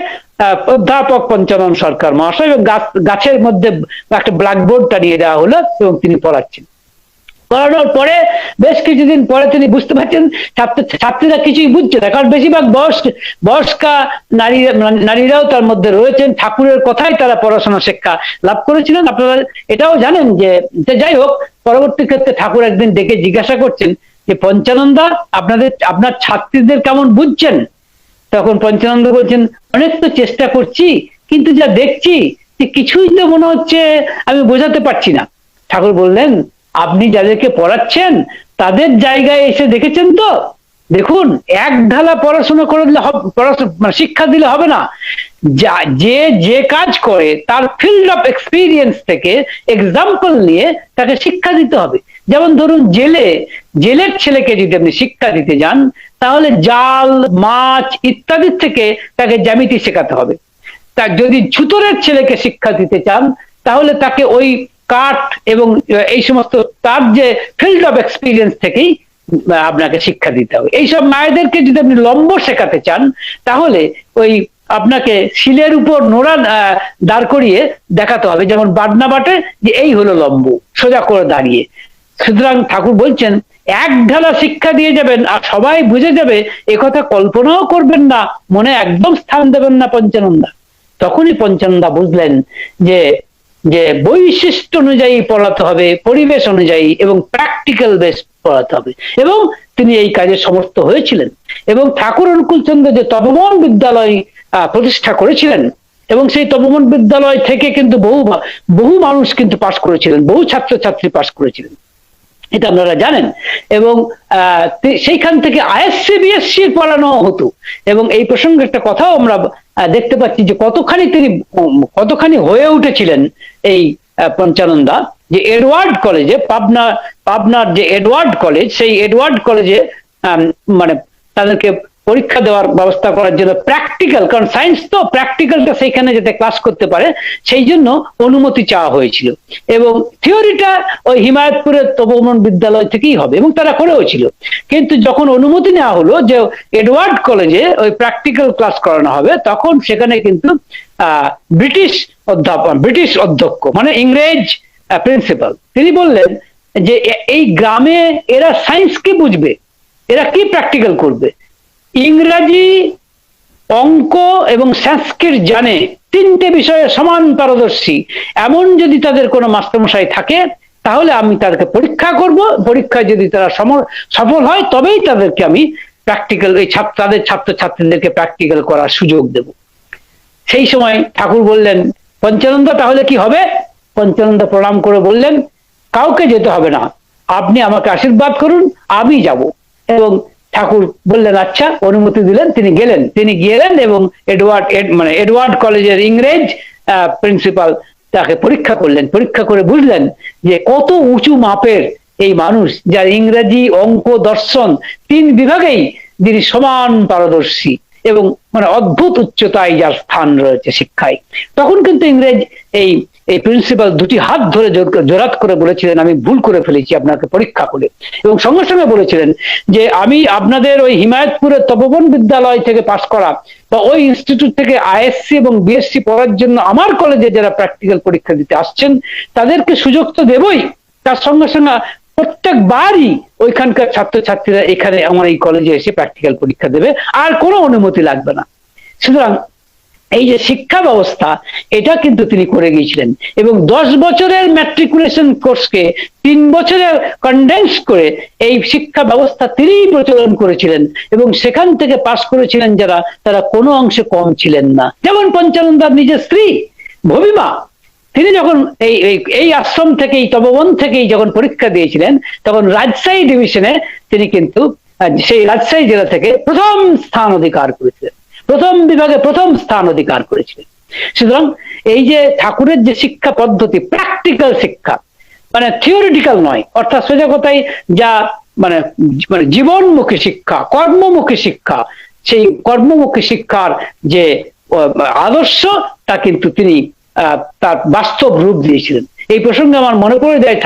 অধ্যাপক পঞ্চানন সরকার মহাশয়। এবং গাছের মধ্যে একটা ব্ল্যাকবোর্ড টানিয়ে দেওয়া হলো এবং তিনি পড়াচ্ছেন। পড়ানোর পরে বেশ কিছুদিন পরে তিনি বুঝতে পারছেন ছাত্রীরা কিছুই বুঝছে না, কারণ বেশিরভাগ বয়স্কা নারীরাও তার মধ্যে রয়েছেন। ঠাকুরের কথাই তারা পড়াশোনা শিক্ষা লাভ করেছিলেন। আপনারা এটাও জানেন যে যাই হোক, পরবর্তী ক্ষেত্রে ঠাকুর একদিন ডেকে জিজ্ঞাসা করছেন যে পঞ্চানন্দা, আপনার ছাত্রীদের কেমন বুঝছেন? তখন পঞ্চানন্দ বলছেন, অনেক তো চেষ্টা করছি, কিন্তু যা দেখছি যে কিছুই তো মনে হচ্ছে আমি বোঝাতে পারছি না। ঠাকুর বললেন, আপনি যাদেরকে পড়াচ্ছেন তাদের জায়গায় এসে দেখেছেন তো? দেখুন, এক ঢালা পড়াশোনা করে দিলে মানে শিক্ষা দিলে হবে না। যে যে কাজ করে তার ফিল্ড অফ এক্সপিরিয়েন্স থেকে এক্সাম্পল নিয়ে তাকে শিক্ষা দিতে হবে। যেমন ধরুন, জেলের ছেলেকে যদি আপনি শিক্ষা দিতে যান, তাহলে জাল, মাছ ইত্যাদি থেকে তাকে জ্যামিতি শেখাতে হবে। তা যদি ছুতরের ছেলেকে শিক্ষা দিতে চান, তাহলে তাকে ওই কাঠ এবং এই সমস্ত তার যে ফিল্ড অফ এক্সপিরিয়েন্স থেকেই আপনাকে শিক্ষা দিতে হবে। এইসব মায়েদেরকে যদি আপনি লম্ব শেখাতে চান, তাহলে ওই আপনাকে শিলের উপর নোড়া দাঁড় করিয়ে দেখাতে হবে, যেমন বাটনা বাটে, যে এই হলো লম্ব, সোজা করে দাঁড়িয়ে। সুতরাং ঠাকুর বলছেন, এক ঢালা শিক্ষা দিয়ে যাবেন আর সবাই বুঝে যাবে, একথা কল্পনাও করবেন না, মনে একদম স্থান দেবেন না পঞ্চানন্দা। তখনই পঞ্চানন্দা বুঝলেন যে যে বৈশিষ্ট্য অনুযায়ী পড়াতে হবে, পরিবেশ অনুযায়ী এবং প্র্যাকটিক্যাল বেস পড়াতে হবে, এবং তিনি এই কাজে সমর্থ হয়েছিলেন। এবং ঠাকুর অনুকূলচন্দ্র যে তপবন বিদ্যালয় প্রতিষ্ঠা করেছিলেন, এবং সেই তপবন বিদ্যালয় থেকে কিন্তু বহু মানুষ কিন্তু পাশ করেছিলেন, বহু ছাত্রছাত্রী পাশ করেছিলেন, এটা আপনারা জানেন। এবং সেইখান থেকে আইএসসি বিএসসি পড়ানো হতো। এবং এই প্রসঙ্গে একটা কথাও আমরা দেখতে পাচ্ছি যে কতখানি হয়ে উঠেছিলেন এই পঞ্চানন্দা, যে এডওয়ার্ড কলেজে, পাবনার যে এডওয়ার্ড কলেজ, সেই এডওয়ার্ড কলেজে মানে তাদেরকে পরীক্ষা দেওয়ার ব্যবস্থা করার জন্য প্র্যাকটিক্যাল, কারণ সায়েন্স তো প্র্যাকটিক্যালটা সেইখানে যাতে ক্লাস করতে পারে সেই জন্য অনুমতি চাওয়া হয়েছিল। এবং থিওরিটা ওই হিমায়তপুরের তপবন বিদ্যালয় থেকেই হবে, এবং তারা করেও ছিল। কিন্তু যখন অনুমতি নেওয়া হলো যে এডওয়ার্ড কলেজে ওই প্র্যাকটিক্যাল ক্লাস করানো হবে, তখন সেখানে কিন্তু ব্রিটিশ অধ্যক্ষ, মানে ইংরেজ প্রিন্সিপাল, তিনি বললেন যে এই গ্রামে এরা সায়েন্স কি বুঝবে, এরা কি প্র্যাকটিক্যাল করবে? ইংরাজি, অঙ্ক এবং সংস্কৃত জানে, তিনটে বিষয়ে সমান পারদর্শী এমন যদি তাদের কোনো মাস্টারমশাই থাকে, তাহলে আমি তাদেরকে পরীক্ষা করব। পরীক্ষায় যদি তারা সফল হয়, তবেই তাদেরকে আমি প্র্যাকটিক্যাল, তাদের ছাত্রছাত্রীদেরকে প্র্যাকটিক্যাল করার সুযোগ দেব। সেই সময় ঠাকুর বললেন, পঞ্চানন্দা তাহলে কি হবে? পঞ্চানন্দা প্রণাম করে বললেন, কাউকে যেতে হবে না, আপনি আমাকে আশীর্বাদ করুন, আমি যাব। এবং ঠাকুর বললেন আচ্ছা, অনুমতি দিলেন, তিনি গেলেন এবং এডওয়ার্ড কলেজের ইংরেজ প্রিন্সিপাল তাকে পরীক্ষা করলেন। পরীক্ষা করে বুঝলেন যে কত উঁচু মাপের এই মানুষ, যার ইংরেজি, অঙ্ক, দর্শন তিন বিভাগেই যিনি সমান পারদর্শী, এবং মানে অদ্ভুত উচ্চতায় যার স্থান রয়েছে শিক্ষায়। তখন কিন্তু ইংরেজ এই প্রিন্সিপাল দুটি হাত ধরে জোরাত করে বলেছিলেন, আমি ভুল করে ফেলেছি আপনাকে পরীক্ষা করে। এবং সঙ্গে সঙ্গে বলেছিলেন যে আমি আপনাদের ওই হিমায়তপুরের তপবন বিদ্যালয় থেকে পাশ করা বা ওই ইনস্টিটিউট থেকে আইএসসি এবং বিএসসি পড়ার জন্য আমার কলেজে যারা প্র্যাকটিক্যাল পরীক্ষা দিতে আসছেন, তাদেরকে সুযোগ তো দেবই, তার সঙ্গে সঙ্গে প্রত্যেকবারই ওইখানকার ছাত্রছাত্রীরা এখানে আমার এই কলেজে এসে প্র্যাকটিক্যাল পরীক্ষা দেবে, আর কোনো অনুমতি লাগবে না। সুতরাং এই যে শিক্ষা ব্যবস্থা, এটা কিন্তু তিনি করে গিয়েছিলেন। এবং 10 বছরের ম্যাট্রিকুলেশন কোর্সকে 3 বছরে কনডেন্স করে এই শিক্ষা ব্যবস্থা তিনি প্রচলন করেছিলেন, এবং সেখান থেকে পাশ করেছিলেন যারা, তারা কোনো অংশে কম ছিলেন না। যেমন পঞ্চানন্দার নিজের স্ত্রী ভবিমা, তিনি যখন এই আশ্রম থেকেই, তপবন থেকেই যখন পরীক্ষা দিয়েছিলেন, তখন রাজশাহী ডিভিশনে তিনি কিন্তু সেই রাজশাহী জেলা থেকে প্রথম স্থান অধিকার করেছিলেন, প্রথম বিভাগে প্রথম স্থান অধিকার করেছিলেন। সুতরাং এই যে ঠাকুরের যে শিক্ষা পদ্ধতি, প্র্যাকটিক্যাল শিক্ষা, মানে থিওরিটিক্যাল নয়, অর্থাৎ সোজা কথাই যা মানে জীবনমুখী শিক্ষা, কর্মমুখী শিক্ষা, সেই কর্মমুখী শিক্ষার যে আদর্শ, তা কিন্তু তিনি তার বাস্তব রূপ দিয়েছিলেন। এই প্রসঙ্গে আমার মনে পড়ে যায়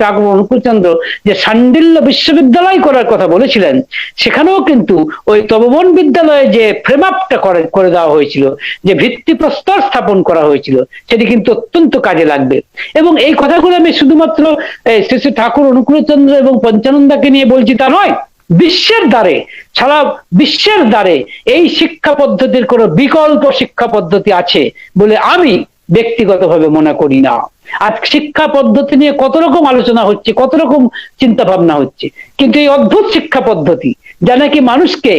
ঠাকুর অনুকূলচন্দ্র যে শাণ্ডিল্য বিশ্ববিদ্যালয় করার কথা বলেছিলেন, সেখানেও কিন্তু ওই তপবন বিদ্যালয়ে যে ফ্রেম আপটা করে দেওয়া হয়েছিল, যে ভিত্তিপ্রস্তর স্থাপন করা হয়েছিল, সেটি কিন্তু অত্যন্ত কাজে লাগবে। এবং এই কথাগুলো আমি শুধুমাত্র শ্রী ঠাকুর অনুকূলচন্দ্র এবং পঞ্চানন্দাকে নিয়ে বলছি তা নয়, বিশ্বের দ্বারে, সারা বিশ্বের দ্বারে এই শিক্ষা পদ্ধতির কোনো বিকল্প শিক্ষা পদ্ধতি আছে বলে আমি ব্যক্তিগতভাবে মনে করি না। আজ শিক্ষা পদ্ধতি নিয়ে কত রকম আলোচনা হচ্ছে, কত রকম চিন্তা ভাবনা হচ্ছে, কিন্তু এই অদ্ভুত শিক্ষা পদ্ধতি যা নাকি মানুষকে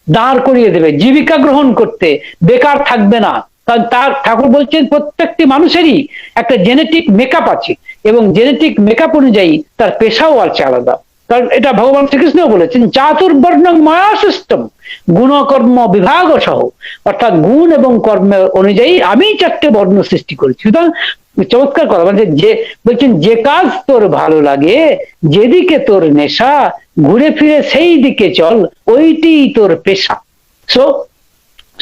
দাঁড় করিয়ে দেবে, জীবিকা গ্রহণ করতে, বেকার থাকবে না। কারণ ঠাকুর বলছেন প্রত্যেকটি মানুষেরই একটা জেনেটিক মেকআপ আছে, এবং জেনেটিক মেকআপ অনুযায়ী তার পেশাও আছে আলাদা। কারণ এটা ভগবান শ্রীকৃষ্ণ বলেছেন, চাতুর্বর্ণং মায়া সিস্টেম গুণকর্ম বিভাগ সহ, অর্থাৎ গুণ এবং কর্ম অনুযায়ী আমি 4টে বর্ণ সৃষ্টি করেছি। সুতরাং চমৎকার কথা, মানে যে বলছেন যে কাজ তোর ভালো লাগে, যেদিকে তোর নেশা, ঘুরে ফিরে সেই দিকে চল, ওইটি তোর পেশা।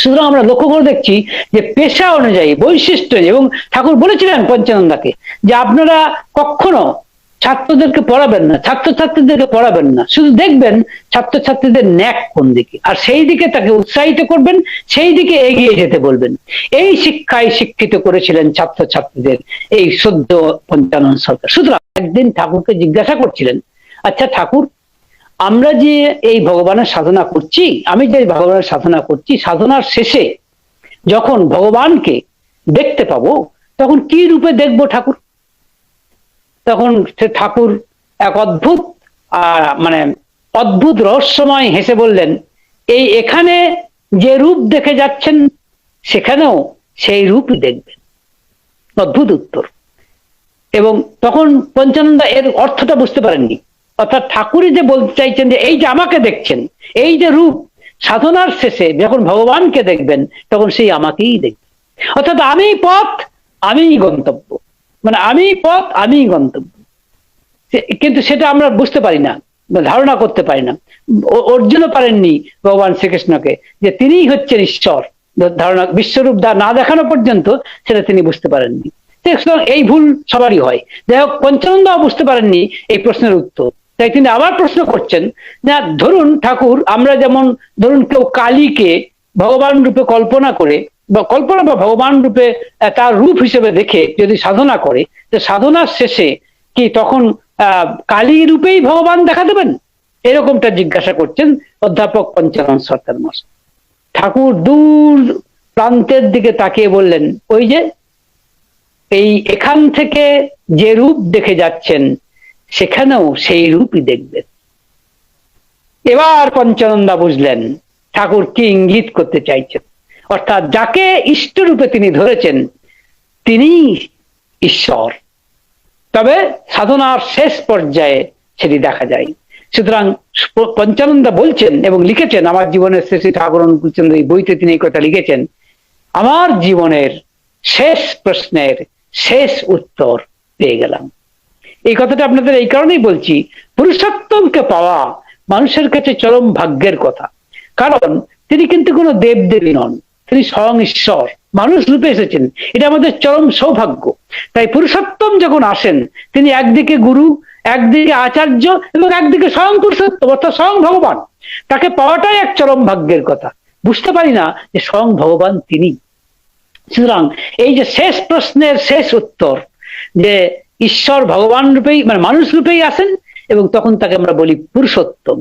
সুতরাং আমরা লক্ষ্য করে দেখছি যে পেশা অনুযায়ী বৈশিষ্ট্য, এবং ঠাকুর বলেছিলেন পঞ্চানন্দাকে যে আপনারা কখনো ছাত্রদেরকে পড়াবেন না, ছাত্রছাত্রীদেরকে পড়াবেন না, শুধু দেখবেন ছাত্রছাত্রীদের ন্যাক কোন দিকে, আর সেই দিকে তাকে উৎসাহিত করবেন, সেই দিকে এগিয়ে যেতে বলবেন। এই শিক্ষায় শিক্ষিত করেছিলেন ছাত্রছাত্রীদের এই সদ্য পঞ্চানন সরকার। সুতরাং একদিন ঠাকুরকে জিজ্ঞাসা করছিলেন, আচ্ছা ঠাকুর, আমরা যে এই ভগবানের সাধনা করছি, আমি যে ভগবানের সাধনা করছি, সাধনার শেষে যখন ভগবানকে দেখতে পাবো তখন কি রূপে দেখবো ঠাকুর? তখন সে ঠাকুর এক অদ্ভুত মানে অদ্ভুত রহস্যময় হেসে বললেন, এই এখানে যে রূপ দেখে যাচ্ছেন সেখানেও সেই রূপই দেখবেন। অদ্ভুত উত্তর। এবং তখন পঞ্চানন্দা এর অর্থটা বুঝতে পারেননি। অর্থাৎ ঠাকুরই যে বলতে চাইছেন যে এই যে আমাকে দেখছেন, এই যে রূপ, সাধনার শেষে যখন ভগবানকে দেখবেন তখন সেই আমাকেই দেখবেন। অর্থাৎ আমি পথ, আমি গন্তব্য, মানে আমি পথ, আমি গন্তব্য। কিন্তু সেটা আমরা বুঝতে পারি না, ধারণা করতে পারি না। অর্জুনও পারেননি ভগবান শ্রীকৃষ্ণকে যে তিনিই হচ্ছেন ঈশ্বর, ধারণা বিশ্বরূপ না দেখানো পর্যন্ত সেটা তিনি বুঝতে পারেননি। এই ভুল সবারই হয়। যাই হোক, পঞ্চানন্দাও বুঝতে পারেননি এই প্রশ্নের উত্তর, তাই তিনি আবার প্রশ্ন করছেন, না ধরুন ঠাকুর, আমরা যেমন ধরুন কেউ কালীকে ভগবান রূপে কল্পনা করে বা ভগবান রূপে তার রূপ হিসেবে দেখে যদি সাধনা করে, তো সাধনার শেষে কি তখন কালী রূপেই ভগবান দেখা দেবেন? এরকমটা জিজ্ঞাসা করছেন অধ্যাপক পঞ্চানন সরকার মশাই। ঠাকুর দূর প্রান্তের দিকে তাকিয়ে বললেন, ওই যে এই এখান থেকে যে রূপ দেখে যাচ্ছেন সেখানেও সেই রূপই দেখবেন। এবার পঞ্চানন্দা বুঝলেন ঠাকুর কি ইঙ্গিত করতে চাইছেন। অর্থাৎ যাকে ইষ্ট রূপে তিনি ধরেছেন তিনি ঈশ্বর, তবে সাধনার শেষ পর্যায়ে সেটি দেখা যায়। সুতরাং পঞ্চানন্দা বলছেন এবং লিখেছেন, আমার জীবনের শেষে ঠাকুর অনুকূলচন্দ্র এই বইতে তিনি এই কথা লিখেছেন, আমার জীবনের শেষ প্রশ্নের শেষ উত্তর পেয়ে গেলাম। এই কথাটা আপনাদের এই কারণেই বলছি, পুরুষোত্তমকে পাওয়া মানুষের কাছে চরম ভাগ্যের কথা। কারণ তিনি কিন্তু কোনো দেবদেবী নন, তিনি স্বয়ং ঈশ্বর, মানুষ রূপে এসেছেন। এটা আমাদের চরম সৌভাগ্য। তাই পুরুষোত্তম যখন আসেন, তিনি একদিকে গুরু, একদিকে আচার্য এবং একদিকে স্বয়ং পুরুষোত্তম অর্থাৎ স্বয়ং ভগবান। তাকে পাওয়াটাই এক চরম ভাগ্যের কথা। বুঝতে পারি না যে স্বয়ং ভগবান তিনি। সুতরাং এই যে শেষ প্রশ্নের শেষ উত্তর, যে ঈশ্বর ভগবান রূপেই মানে মানুষ রূপেই আসেন, এবং তখন তাকে আমরা বলি পুরুষোত্তম,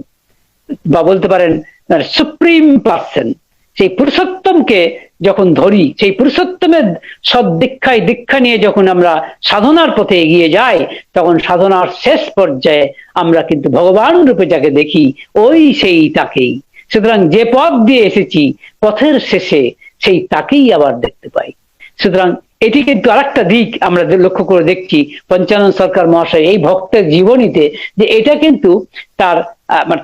বা বলতে পারেন সুপ্রিম পার্সন। সেই পুরুষোত্তমকে যখন ধরি, সেই পুরুষোত্তমের দীক্ষা নিয়ে যখন আমরা সাধনার পথে এগিয়ে যাই, তখন সাধনার শেষ পর্যায়ে আমরা কিন্তু ভগবান রূপে যাকে দেখি, ওই সেই তাকেই। সুতরাং যে পথ দিয়ে এসেছি, পথের শেষে সেই তাকেই আবার দেখতে পাই। সুতরাং এটি কিন্তু আরেকটা দিক আমরা লক্ষ্য করে দেখছি পঞ্চানন সরকার মহাশয় এই ভক্তের জীবনীতে, যে এটা কিন্তু তার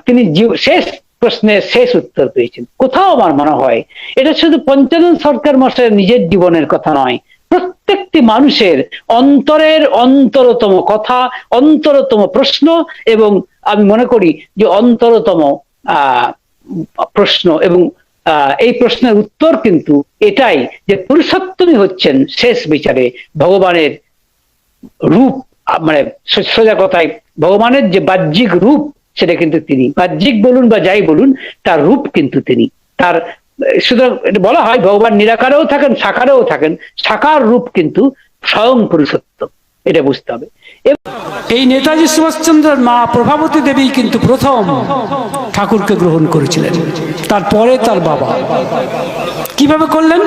তিনি শেষ প্রশ্নের শেষ উত্তর পেয়েছেন। কোথাও আমার মনে হয় এটা শুধু পঞ্চানন সরকার মহাশয়ের নিজের জীবনের কথা নয়, প্রত্যেকটি মানুষের অন্তরের অন্তরতম কথা, অন্তরতম প্রশ্ন, এবং আমি মনে করি যে অন্তরতম প্রশ্ন, এবং এই প্রশ্নের উত্তর কিন্তু এটাই যে পুরুষোত্তমই হচ্ছেন শেষ বিচারে ভগবানের রূপ। মানে সোজা কথায় ভগবানের যে বাহ্যিক রূপ, সেটা কিন্তু তিনি, বাহ্যিক বলুন বা যাই বলুন, তার রূপ কিন্তু তিনি। তার সুতরাং বলা হয় ভগবান নিরাকারেও থাকেন, সাকারেও থাকেন, সাকার রূপ কিন্তু স্বয়ং পুরুষোত্তম, এটা বুঝতে হবে। এই নেতাজি সুভাষচন্দ্রের মা প্রভাবতী দেবী কিন্তু প্রথম ঠাকুরকে গ্রহণ করেছিলেন, তারপরে তার বাবা। কিভাবে করলেন?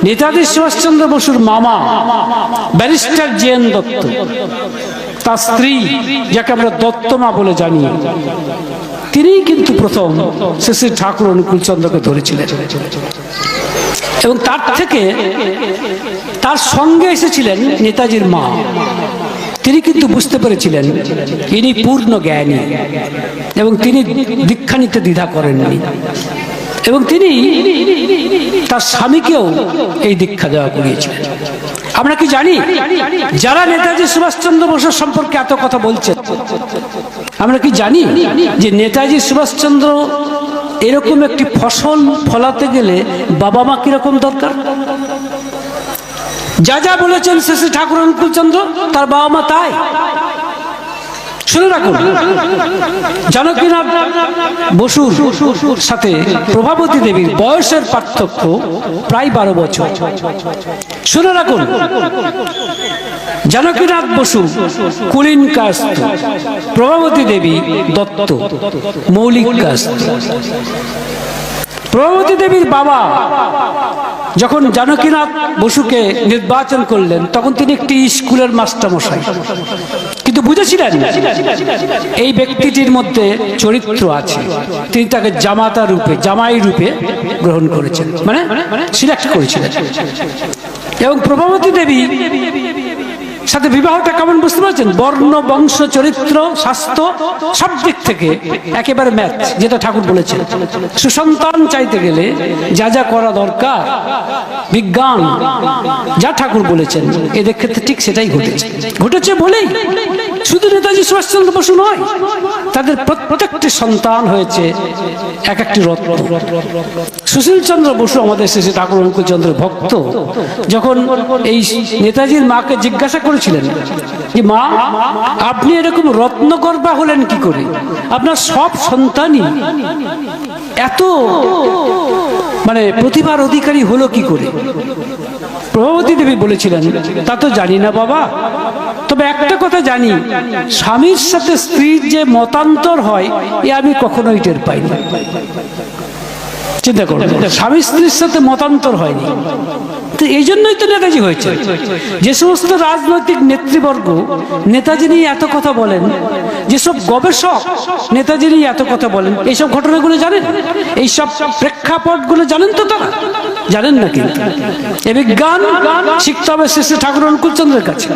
নেতাজি সুভাষচন্দ্র বসুর মামা ব্যারিস্টার জেএন দত্ত, তার স্ত্রী যাকে আমরা দত্তমা বলে জানি, তিনি কিন্তু প্রথম শ্রী ঠাকুর অনুকূলচন্দ্রকে ধরেছিলেন। এবং তার থেকে তার সঙ্গে এসেছিলেন নেতাজির মা, তিনি কিন্তু বুঝতে পেরেছিলেন ইনি পূর্ণ জ্ঞানী এবং তিনি দীক্ষা নিতে দ্বিধা করেননি, এবং তিনি তার স্বামীকেও এই দীক্ষা দেওয়া করিয়েছিলেন। আমরা কি জানি যারা নেতাজি সুভাষচন্দ্র বসুর সম্পর্কে এত কথা বলছেন, আমরা কি জানি যে নেতাজি সুভাষচন্দ্র এরকম একটি ফসল ফলাতে গেলে বাবা মা কিরকম দরকার? যা যা বলেছেন শ্রী শ্রী ঠাকুর অনুকূলচন্দ্র তার বাবা মা তাই। শুনে রাখুন, জানকীনাথ বসুর সাথে প্রভাবতী দেবীর বয়সের পার্থক্য প্রায় 12 বছর। শুনে রাখুন, জানকীনাথ বসু কুলীন কাস্ট, প্রভাবতী দেবী দত্ত মৌলিক কাস্ট। প্রভাবতী দেবীর বাবা যখন জানকীনাথ বসুকে নির্বাচন করলেন তখন তিনি একটি স্কুলের মাস্টারমশাই, কিন্তু বুঝেছিলেন এই ব্যক্তিটির মধ্যে চরিত্র আছে। তিনি তাকে জামাতা রূপে, জামাই রূপে গ্রহণ করেছেন, মানে সিলেক্ট করেছিলেন। এবং প্রভাবতী দেবী সাথে বিবাহটা কেমন বুঝতে পারছেন? বর্ণ, বংশ, চরিত্র, স্বাস্থ্য সব দিক থেকে একেবারে ম্যাচ, যেটা ঠাকুর বলেছেন। সুসন্তান চাইতে গেলে যা যা করা দরকার বিজ্ঞান, যা ঠাকুর বলেছেন এদের ক্ষেত্রে ঠিক সেটাই ঘটেছে বলেই শুধু নেতাজি সুভাষচন্দ্র বসু নয়, তাদের প্রত্যেকটি সন্তান হয়েছে এক একটি রত্ন। সুশীল চন্দ্র বসু আমাদের শেষে ঠাকুর অনুকূলচন্দ্রের ভক্ত, যখন এই নেতাজির মাকে জিজ্ঞাসা করেছিলেন যে মা, আপনি এরকম রত্নগর্ভা হলেন কি করে? আপনার সব সন্তানই এত মানে প্রতিভার অধিকারী হলো কি করে? প্রভাবতী দেবী বলেছিলেন, তা তো জানি না বাবা, তবে একটা কথা জানি, স্বামীর সাথে স্ত্রীর যে মতান্তর হয় এ আমি কখনোই টের পাইনি। চিন্তা করুন, স্বামী স্ত্রীর সাথে মতান্তর হয়নি, তো এই জন্যই তো নেতাজি হয়েছে। যে সমস্ত রাজনৈতিক নেতৃবর্গ নেতাজি নিয়ে এত কথা বলেন, যেসব গবেষক নেতাজি নিয়ে এত কথা বলেন, এইসব ঘটনাগুলো জানেন, এইসব প্রেক্ষাপটগুলো জানেন তো তারা? জানেন না, কিন্তু এ বিজ্ঞান শিখতে হবে শ্রী শ্রী ঠাকুর অনুকূলচন্দ্রের কাছে।